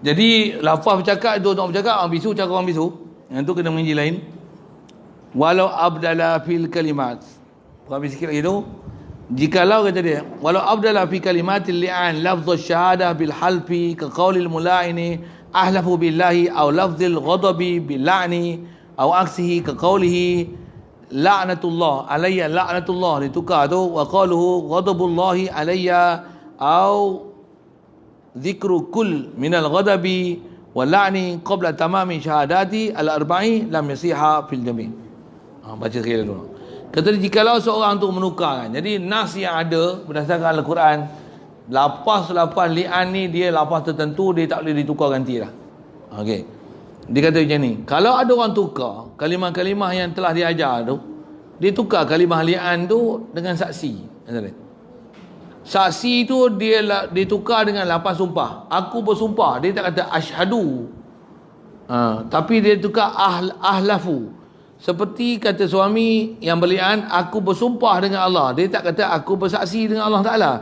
A: Jadi lafaz bercakap itu orang bercakap, orang bisu cakap orang bisu. Yang tu kena mengaji lain. Walau abdala fil kalimat. Habis sikit lagi tu. Jikalau kata dia, walau abdala fi kalimatil li'an lafdhu syahadah bil halfi ka qaulil mula'ini ahlafu billahi aw lafdhil ghadabi bil la'ni aw aksihi ka qaulihi la'natullah alayya la'natullah, ditukar tu, wa qaluhu ghadabullahi alayya aw dhikru kull minal ghadabi wal la'ni qabla tamami syahadati al arba'i lam yasiha fil jami'. Baca sekali dulu. Kata dia, jikalau seorang tu menukarkan. Jadi nas yang ada berdasarkan Al-Quran, lafaz li'an ni dia lafaz tertentu, dia tak boleh ditukar ganti lah. Okey. Dia kata macam ni, kalau ada orang tukar kalimah-kalimah yang telah diajar tu, dia tukar kalimah li'an tu dengan saksi. Saksi tu dia tukar dengan lafaz sumpah. Aku bersumpah. Dia tak kata asyhadu. Tapi dia tukar ahlafu. Seperti kata suami yang berlian, aku bersumpah dengan Allah. Dia tak kata aku bersaksi dengan Allah Ta'ala.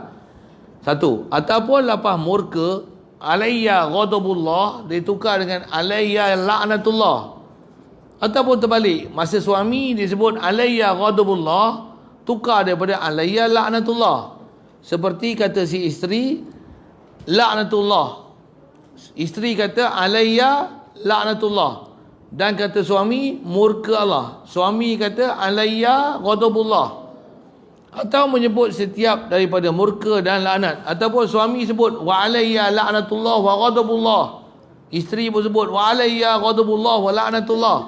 A: Satu. Ataupun lafaz murka, alayya ghadabullah, dia tukar dengan alayya la'natullah. Ataupun terbalik, masa suami disebut alayya ghadabullah, tukar daripada alayya la'natullah. Seperti kata si isteri, la'natullah. Isteri kata alayya la'natullah. Dan kata suami, murka Allah. Suami kata alayya ghadabullah. Atau menyebut setiap daripada murka dan laknat. Ataupun suami sebut wa alayya la'natullah wa ghadabullah. Isteri pun sebut wa alayya ghadabullah wa la'natullah.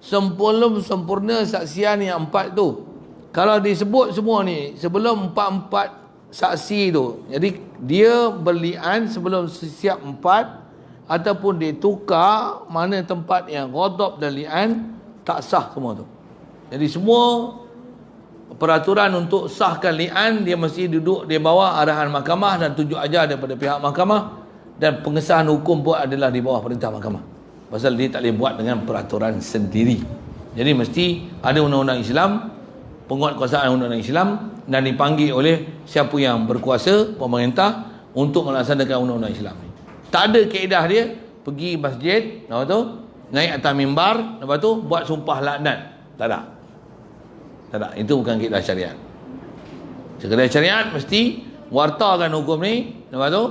A: Sempurna saksian yang empat tu. Kalau disebut semua ni sebelum empat-empat saksi tu, jadi dia berlian sebelum siap empat, ataupun dia tukar mana tempat yang ghadab dan li'an, tak sah semua tu. Jadi semua peraturan untuk sahkan li'an, dia mesti duduk di bawah arahan mahkamah dan tunjuk ajar daripada pihak mahkamah, dan pengesahan hukum pun adalah di bawah perintah mahkamah. Pasal dia tak boleh buat dengan peraturan sendiri. Jadi mesti ada undang-undang Islam, penguatkuasaan undang-undang Islam, dan dipanggil oleh siapa yang berkuasa, pemerintah, untuk melaksanakan undang-undang Islam ni. Tak ada kaedah dia pergi masjid, lepas tu naik atas mimbar, lepas tu buat sumpah laknat. Tak ada. Itu bukan kaedah syariat. Kaedah syariat mesti wartakan hukum ni, lepas tu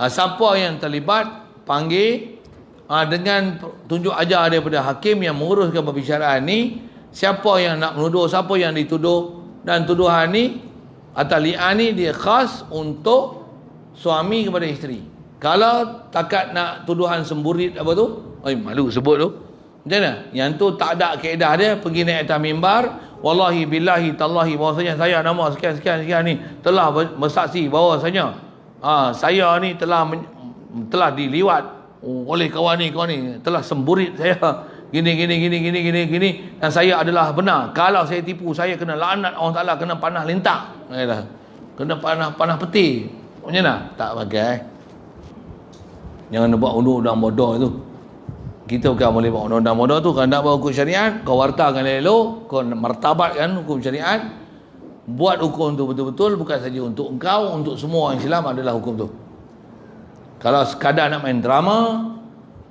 A: siapa yang terlibat panggil, dengan tunjuk ajar daripada hakim yang menguruskan perbicaraan ni, siapa yang nak menuduh, siapa yang dituduh. Dan tuduhan ni atau li'an ni dia khas untuk suami kepada isteri. Kalau takat nak tuduhan semburit apa tu, malu sebut tu, macam mana? Yang tu tak ada kaedah dia, pergi naik atas mimbar, wallahi billahi tallahi bahawasanya saya nama sekian ni telah bersaksi bahawasanya saya ni telah diliwat oleh kawan ni, telah semburit saya gini, dan saya adalah benar. Kalau saya tipu, saya kena laknat Allah Ta'ala, kena panah lintak, kena panah peti. Macam mana? Tak pakai. Jangan buat undang-undang bodoh tu. Kita bukan boleh buat undang-undang bodoh tu. Kalau nak buat hukum syariat, kau wartakan elok, kau martabatkan hukum syariat, buat hukum tu betul-betul, bukan saja untuk engkau, untuk semua orang Islam adalah hukum tu. Kalau sekadar nak main drama,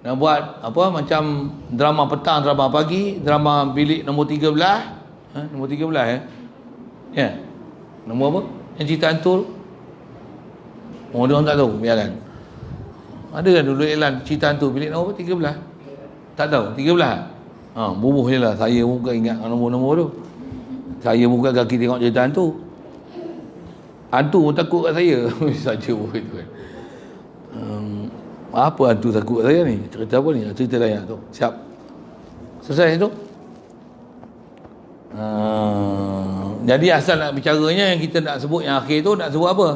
A: nak buat apa macam drama petang, drama pagi, drama bilik nombor 13, nombor 13 ya. Nombor apa? Yang cerita hantu. Oh, dia orang tak tahu, biarkan. Ada kan dulu iklan cerita hantu bilik nombor 13? Tak tahu, 13. Bubuh je lah. Saya bukan ingat nombor-nombor tu. Saya bukan kaki tengok cerita hantu. Hantu pun takut kat saya. Saja buat itu kan. Apa hantu takut kat saya ni? Cerita apa ni? Cerita lain tu. Siap. Selesai itu. Jadi asal nak bicaranya yang kita nak sebut yang akhir tu nak sebut apa?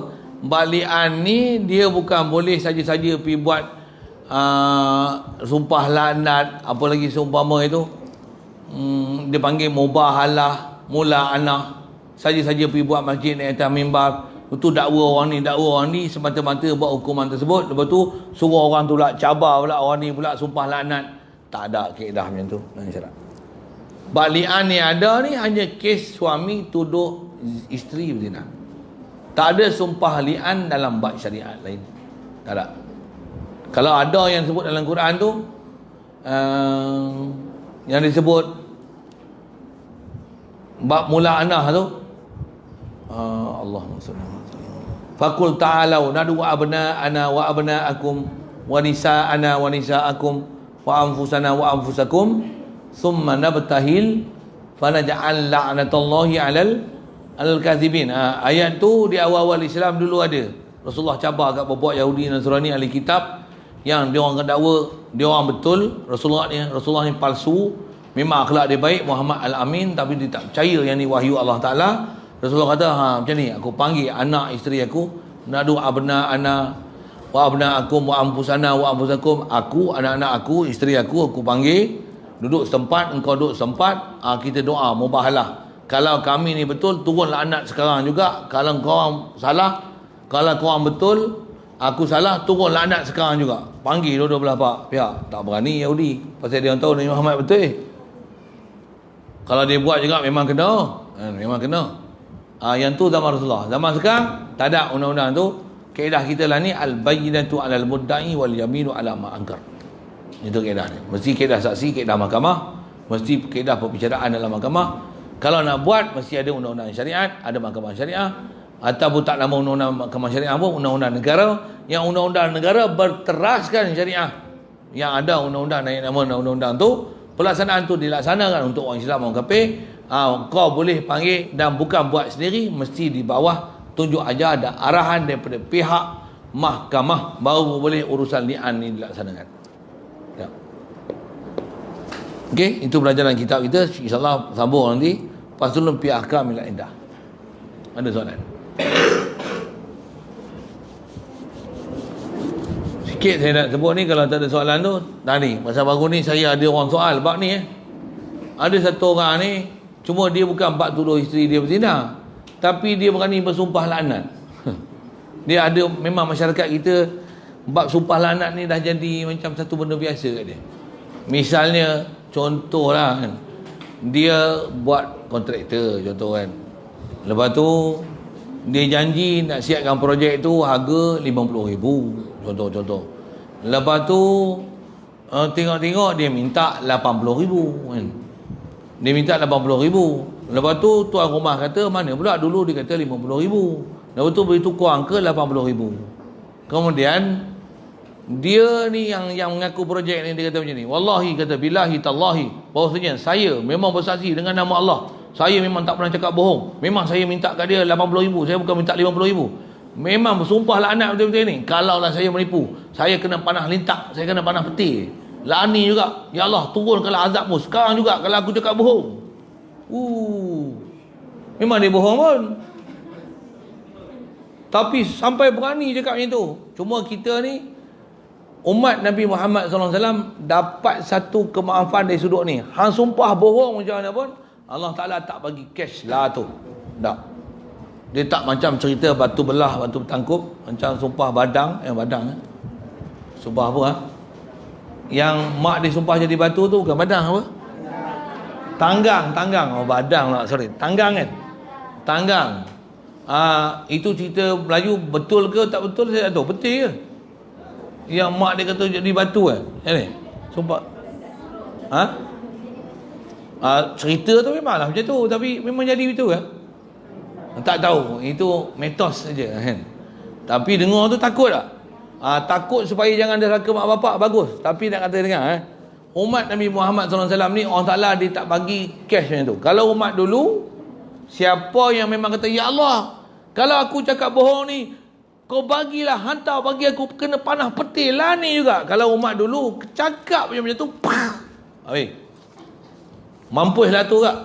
A: Balian ni dia bukan boleh saja-saja pergi buat sumpah laknat, apa lagi seumpama itu. Dia panggil mubahalah, mula anak. Saja-saja pergi buat masjid naik atas mimbar. Itu dakwa orang ni semata-mata buat hukuman tersebut. Lepas tu suruh orang tu pula cabar pula orang ni pula sumpah laknat. Tak ada kaedah macam tu dalam syarak. Balian ni ada ni hanya kes suami tuduh isteri berzina. Tak ada sumpah li'an dalam bab syariat lain. Tak ada. Kalau ada yang sebut dalam Quran tu yang disebut bab mula anah tu Allahumma salli faqul ta'alau nadu abna'ana wa abna'akum wa nisa'ana wa nisa'akum wa anfusana wa anfusakum thumma nabtahil fanaj'al la'natallahi 'alal kadzibin. Ayat tu di awal-awal Islam dulu ada. Rasulullah cabar kat budak Yahudi dan Nasrani ahli kitab yang dia orang dakwa dia orang betul, Rasulullah ni palsu, memang akhlak dia baik, Muhammad al-Amin, tapi dia tak percaya yang ni wahyu Allah Taala. Rasulullah kata, macam ni, aku panggil anak isteri aku, nadu abna ana wa abna akum wa anfusana wa anfusakum, aku, anak-anak aku, isteri aku panggil, duduk setempat, engkau duduk setempat, kita doa mubahalah. Kalau kami ni betul, turun laknat sekarang juga. Kalau kau salah, kalau kau betul, aku salah, turun laknat sekarang juga. Panggil dua-dua belah pihak. Tak berani Yahudi, pasal dia orang tahu Nabi Muhammad betul. Kalau dia buat juga memang kena. Memang kena. Yang tu zaman Rasulullah. Zaman sekarang tak ada undang-undang tu. Kaedah kita lah ni al-bayyinatu 'alal mudda'i wal yaminu 'ala ma ankar. Itu kaedah ni. Mesti kaedah saksi, kaedah mahkamah, mesti kaedah perbicaraan dalam mahkamah. Kalau nak buat mesti ada undang-undang syariat, ada mahkamah syariah, ataupun tak nama undang-undang mahkamah syariah pun undang-undang negara. Yang undang-undang negara berteraskan syariah. Yang ada undang-undang naik nama undang-undang tu, pelaksanaan tu dilaksanakan untuk orang Islam, orang kafir. Kau boleh panggil dan bukan buat sendiri, mesti di bawah tunjuk aja ada arahan daripada pihak mahkamah, baru boleh urusan li'an ni dilaksanakan. Ya. Okey, itu pelajaran kitab kita. InsyaAllah sambung nanti. Faslun fi ahkamil iddah. Ada soalan? Sikit saya nak sebut ni, kalau tak ada soalan tu. Ni, masa baru ni saya ada orang soal bab ni. Ada satu orang ni, cuma dia bukan bab tuduh isteri dia berzina, tapi dia berani bersumpah laknat. Dia ada, memang masyarakat kita bab sumpah laknat ni dah jadi macam satu benda biasa kat dia. Misalnya contohlah kan, dia buat kontraktor contoh kan, lepas tu dia janji nak siapkan projek tu harga RM50,000 contoh. Lepas tu tengok-tengok dia minta RM80,000 kan. Dia minta RM80,000. Lepas tu tuan rumah kata, mana pula dulu dia kata RM50,000. Lepas tu begitu kurang ke RM80,000. Kemudian dia ni yang mengaku projek ni, dia kata macam ni, wallahi, kata billahi tallahi, bahawasanya saya memang bersaksi dengan nama Allah, saya memang tak pernah cakap bohong, memang saya minta kat dia RM80,000, saya bukan minta RM50,000. Memang bersumpah laknat betul-betul ni. Kalaulah saya menipu, saya kena panah lintak, saya kena panah peti, lani juga. Ya Allah, turunkanlah azabmu sekarang juga kalau aku cakap bohong. Memang dia bohong pun, tapi sampai berani cakap macam tu. Cuma kita ni umat Nabi Muhammad SAW dapat satu kemaafan dari sudut ni. Hang sumpah bohong macam mana pun, Allah Ta'ala tak bagi cash lah tu. Tak. Dia tak macam cerita batu belah, batu bertangkup, macam sumpah badang. Sumpah apa? Yang mak dia sumpah jadi batu tu bukan badang apa? Tanggang. Oh, badang lah, sorry. Tanggang kan? Tanggang. Itu cerita Melayu, betul ke tak betul saya tak tahu. Betul ke? Yang mak dia kata jadi batu kan? Ni, sumpah. Cerita tu memanglah macam tu, tapi memang jadi begitu kan? Tak tahu, itu mitos saja kan. Tapi dengar tu takut tak? Takut supaya jangan derhaka mak bapak, bagus. Tapi nak kata dengar umat Nabi Muhammad SAW ni, Allah Ta'ala dia tak bagi cash macam tu. Kalau umat dulu, siapa yang memang kata, ya Allah, kalau aku cakap bohong ni, kau bagilah, hantar bagi aku kena panah peti lah ni juga. Kalau umat dulu cakap macam tu, habis. Mampuslah tu kak.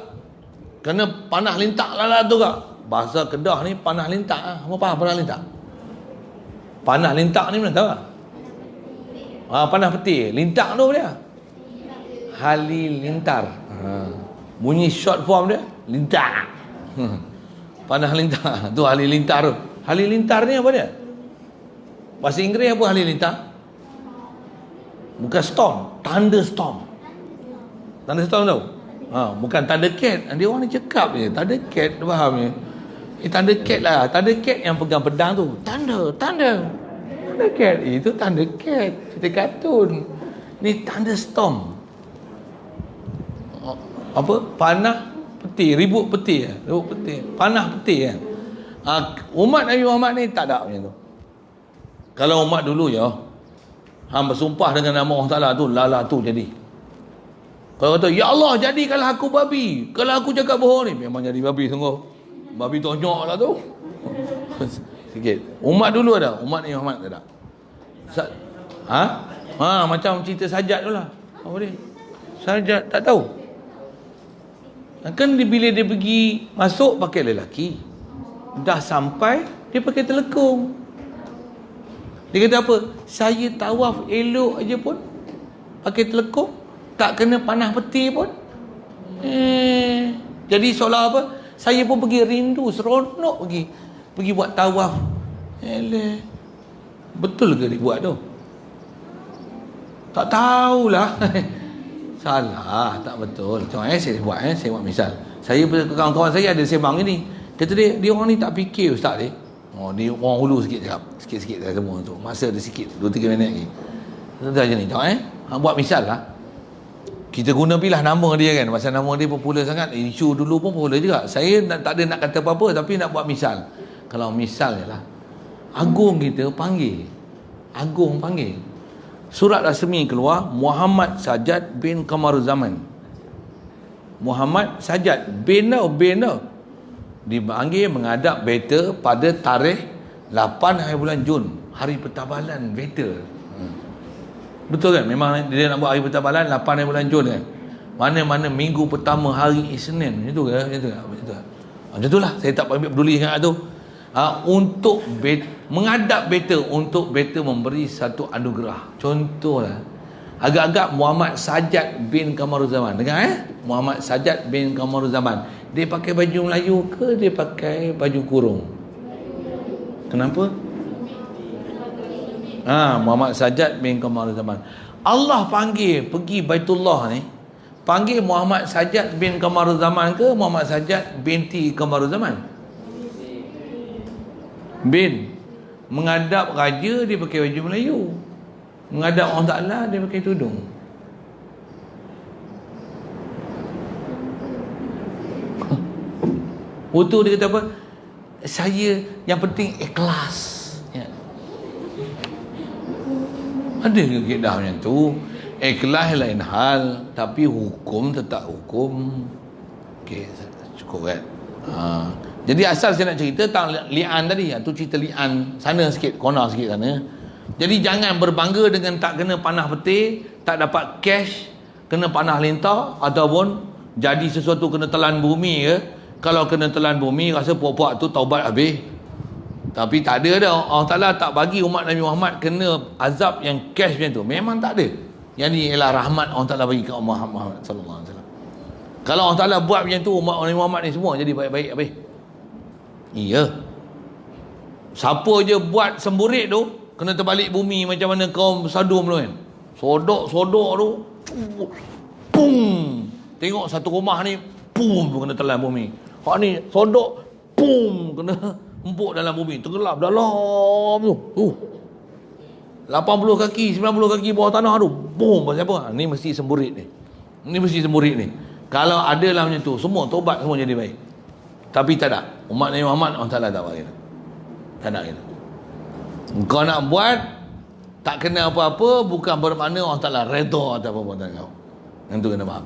A: Kena panah lintak lah tu kak. Bahasa Kedah ni panah lintak lah. Apa faham panah lintak? Panah lintak ni mana tahu tak? Panah peti. Lintak tu dia halilintar. Bunyi short form dia lintak. Panah lintar tu halilintar tu. Halilintar ni apa dia? Bahasa Inggeris apa halilintar? Bukan storm, thunderstorm. Thunderstorm tahu? Bukan thundercat. Dia orang ni cakap je thundercat, faham je? Thundercat lah. Thundercat yang pegang pedang tu. Thundercat. Itu thundercat. Cerita kartun. Ni thunderstorm. Apa? Panah peti. Ribut peti. Panah peti kan. Umat Nabi Muhammad ni tak ada macam tu. Kalau umat dulu ya, hang bersumpah dengan nama Allah Ta'ala tu, lala tu jadi. Kalau kata, ya Allah jadikanlah aku babi. Kalau aku cakap bohong ni, memang jadi babi sungguh. Babi tonyok lah tu. Sikit. Umat dulu ada, umat Nabi Muhammad tak ada. Macam cerita Sajat tu lah. Apa dia? Sajat tak tahu. Kan bila dia pergi masuk pakai lelaki, dah sampai dia pakai telekung. Dia kata apa? Saya tawaf elok aja pun pakai telekung, tak kena panah peti pun. Jadi seolah apa? Saya pun pergi rindu, seronok pergi buat tawaf. Betul ke dia buat tu? Tak tahulah. Salah, tak betul. Contoh saya buat misal. Saya kawan-kawan saya ada sembang ni. Kata dia orang ni tak fikir ustaz ni. Dia orang hulu sikit cakap. Sikit-sikit dah semua tu. Masa ada sikit, 2-3 minit lagi. Kata je ni, tengok buat misal lah. Kita guna pilah nama dia kan. Masa nama dia popular sangat. Isu dulu pun popular juga. Saya tak ada nak kata apa-apa, tapi nak buat misal. Kalau misalnya lah, Agung kita panggil. Agung panggil. Surat rasmi keluar, Muhammad Sajat bin Kamaruzaman. Muhammad Sajat bin tau. Dipanggil menghadap Betel pada tarikh 8 hari bulan Jun, hari pertabalan Betel. Betul kan? Memang dia nak buat hari pertabalan 8 hari bulan Jun kan? Mana-mana minggu pertama hari Isnin. Itu ke? Macam itulah. Saya tak peduli sangat tu. Untuk menghadap Betel, untuk Betel memberi satu anugerah. Contohlah, agak-agak Muhammad Sajat bin Kamaruzaman. Dengar Muhammad Sajat bin Kamaruzaman. Dia pakai baju Melayu ke dia pakai baju kurung? Kenapa? Muhammad Sajat bin Kamaruzaman. Allah panggil pergi Baitullah ni, panggil Muhammad Sajat bin Kamaruzaman ke Muhammad Sajat binti Kamaruzaman? Bin. Menghadap raja dia pakai baju Melayu, menghadap Allah Ta'ala dia pakai tudung. Waktu dia kata apa? Saya yang penting ikhlas ya. Ada ke kaedah macam tu? Ikhlas lain hal, tapi hukum tetap hukum. Okey, cukup kan? Jadi asal saya nak cerita tentang li'an tadi. Itu cerita li'an sana sikit, corner sikit sana. Jadi jangan berbangga dengan tak kena panah peti, tak dapat cash, kena panah lintar, ataupun jadi sesuatu kena telan bumi ke. Kalau kena telan bumi, rasa puak-puak tu taubat habis. Tapi tak ada dah. Allah Ta'ala tak bagi umat Nabi Muhammad kena azab yang cash macam tu. Memang tak ada. Yang ni ialah rahmat Allah Ta'ala bagi ke umat Muhammad sallallahu alaihi wasallam. Kalau Allah Ta'ala buat macam tu, umat Nabi Muhammad ni semua jadi baik-baik habis. Iya. Siapa je buat semburit tu kena terbalik bumi macam mana kaum Sadum tu kan. Sodok tu pum. Tengok satu rumah ni pum kena telan bumi. Hak ni sodok pum kena empuk dalam bumi, tenggelam dalam tu. 80 kaki, 90 kaki bawah tanah tu. Boom, pasal apa? Ni mesti semburit ni. Ni mesti semburit ni. Kalau ada lah macam tu, semua tobat, semua jadi baik. Tapi tak ada. Umat Nabi Muhammad Allah Ta'ala tak bagi. Tak nak kita. Kau nak buat tak kena apa-apa, bukan bermakna Allah Ta'ala redha atas perbuatan kau. Yang tu kena faham.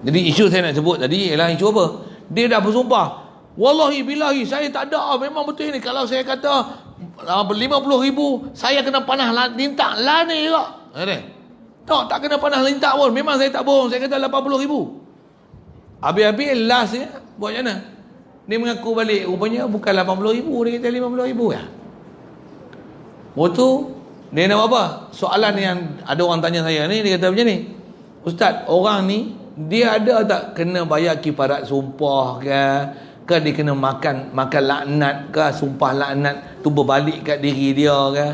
A: Jadi isu saya nak sebut tadi ialah isu apa? Dia dah bersumpah, wallahi billahi saya tak ada, memang betul ini. Kalau saya kata 50,000, saya kena panah lintak lah ni juga. Tak kena panah lintak pun, memang saya tak bohong. Saya kata 80,000. Habis-habis last ni buat macam mana? Dia mengaku balik, rupanya bukan 80,000, dia kata 50,000 ya. Waktu tu dia nak buat apa? Soalan yang ada orang tanya saya ni, dia kata macam ni, Ustaz, orang ni dia ada tak kena bayar kifarat sumpah ke dia kena makan laknat ke, sumpah laknat tu berbalik kat diri dia ke?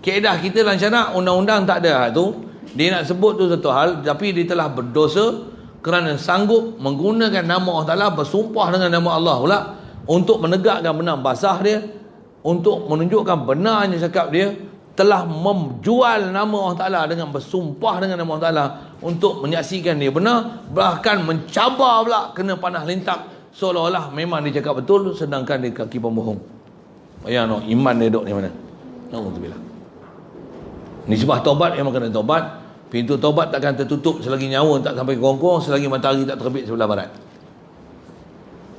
A: Kaedah kita dalam syarak undang-undang tak ada tu. Dia nak sebut tu satu hal, tapi dia telah berdosa kerana sanggup menggunakan nama Allah Ta'ala, bersumpah dengan nama Allah pula untuk menegakkan benar basah dia, untuk menunjukkan benarnya cakap dia, telah menjual nama Allah Ta'ala dengan bersumpah dengan nama Allah Ta'ala untuk menyaksikan dia benar, bahkan mencabar pula kena panah lintak seolah-olah memang dia cakap betul sedangkan dia kaki pembohong. Bayang no, iman dia duduk di mana? Alhamdulillah. Nisbah taubat memang kena taubat. Pintu taubat takkan tertutup selagi nyawa tak sampai kongkong, selagi matahari tak terbit sebelah barat.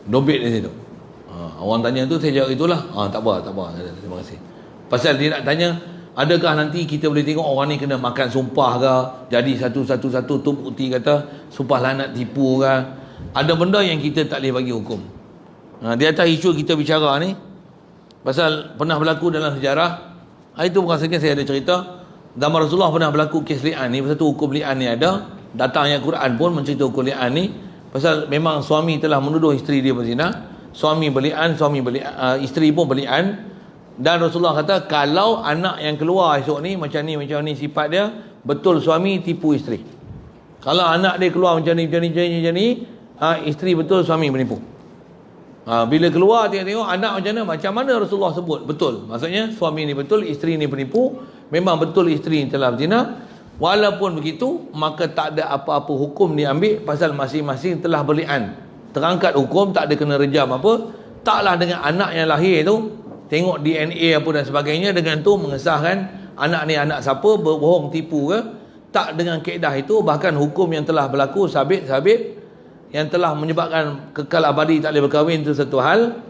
A: Dobit di situ. Orang tanya tu, saya jawab itulah. Tak apa. Terima kasih. Pasal dia nak tanya, adakah nanti kita boleh tengok orang ni kena makan sumpah ke, jadi satu-satu tu bukti kata sumpah laknat tipu ke. Ada benda yang kita tak boleh bagi hukum. Di atas isu kita bicara ni, pasal pernah berlaku dalam sejarah. Itu bukan saja saya ada cerita. Zaman Rasulullah pernah berlaku kes li'an ni. Pasal tu hukum li'an ni ada. Datangnya Quran pun mencerita hukum li'an ni. Pasal memang suami telah menuduh isteri dia berzina. Suami berli'an, isteri pun berli'an. Dan Rasulullah kata, kalau anak yang keluar esok ni macam ni sifat dia, betul suami tipu isteri. Kalau anak dia keluar macam ni, isteri betul suami menipu. Bila keluar tengok anak macam mana Rasulullah sebut betul. Maksudnya suami ni betul, isteri ni penipu. Memang betul isteri ni telah berzina. Walaupun begitu, maka tak ada apa-apa hukum diambil pasal masing-masing telah berli'an. Terangkat hukum, tak ada kena rejam apa. Taklah dengan anak yang lahir tu tengok DNA apa dan sebagainya, dengan tu mengesahkan anak ni anak siapa, berbohong tipu ke. Tak dengan kaedah itu. Bahkan hukum yang telah berlaku sabit yang telah menyebabkan kekal abadi tak boleh berkahwin, itu satu hal.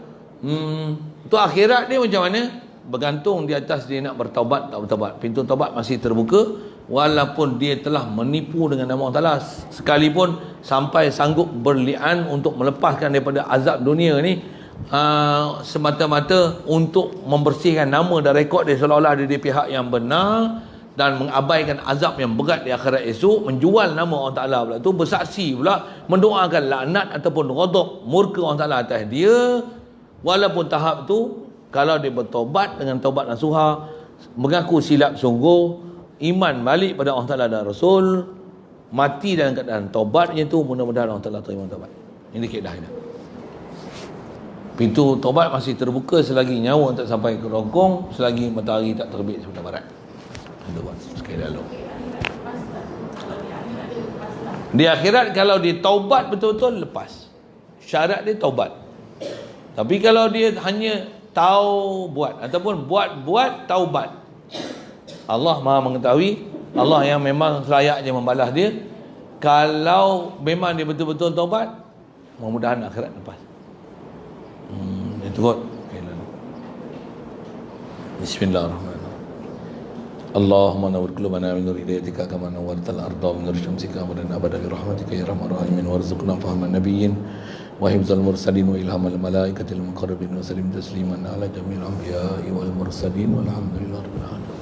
A: Tu akhirat dia macam mana? Bergantung di atas dia nak bertaubat tak bertaubat. Pintu taubat masih terbuka walaupun dia telah menipu dengan nama Allah Ta'ala, sekalipun sampai sanggup berli'an untuk melepaskan daripada azab dunia ni, semata-mata untuk membersihkan nama dan rekod dia seolah-olah dia di pihak yang benar, dan mengabaikan azab yang berat di akhirat esok, menjual nama Allah Ta'ala pula tu, bersaksi pula, mendoakan laknat ataupun ghadab murka Allah Ta'ala atas dia. Walaupun tahap tu, kalau dia bertobat dengan taubat nasuha, mengaku silap sungguh, iman balik pada Allah Ta'ala dan Rasul, mati dalam keadaan taubatnya tu, mudah-mudahan Allah Ta'ala terima taubat. Ini kaedah dia. Pintu taubat masih terbuka selagi nyawa tak sampai ke rongkong, selagi matahari tak terbit sebelah barat. Itu buat sekali lalu. Di akhirat kalau dia taubat betul-betul, lepas. Syarat dia taubat. Tapi kalau dia hanya taubat ataupun buat taubat, Allah Maha mengetahui, Allah yang memang selayaknya membalas dia. Kalau memang dia betul-betul taubat, mudah-mudahan akhirat lepas. Itu kot. Bismillahirrahmanirrahim. Allahumma nawwir qulubana min nur hidayatika kama nawwartal arda min nur syamsika wa lana abada bi rahmatika ya arhamar rahimin, warzuqna fahman nabiyyin wa hifdzal mursalin wa ilhamal malaikatil muqarrabin wa sallim tasliman ala jamil anbiya'i wal mursalin walhamdulillahi rabbil alamin.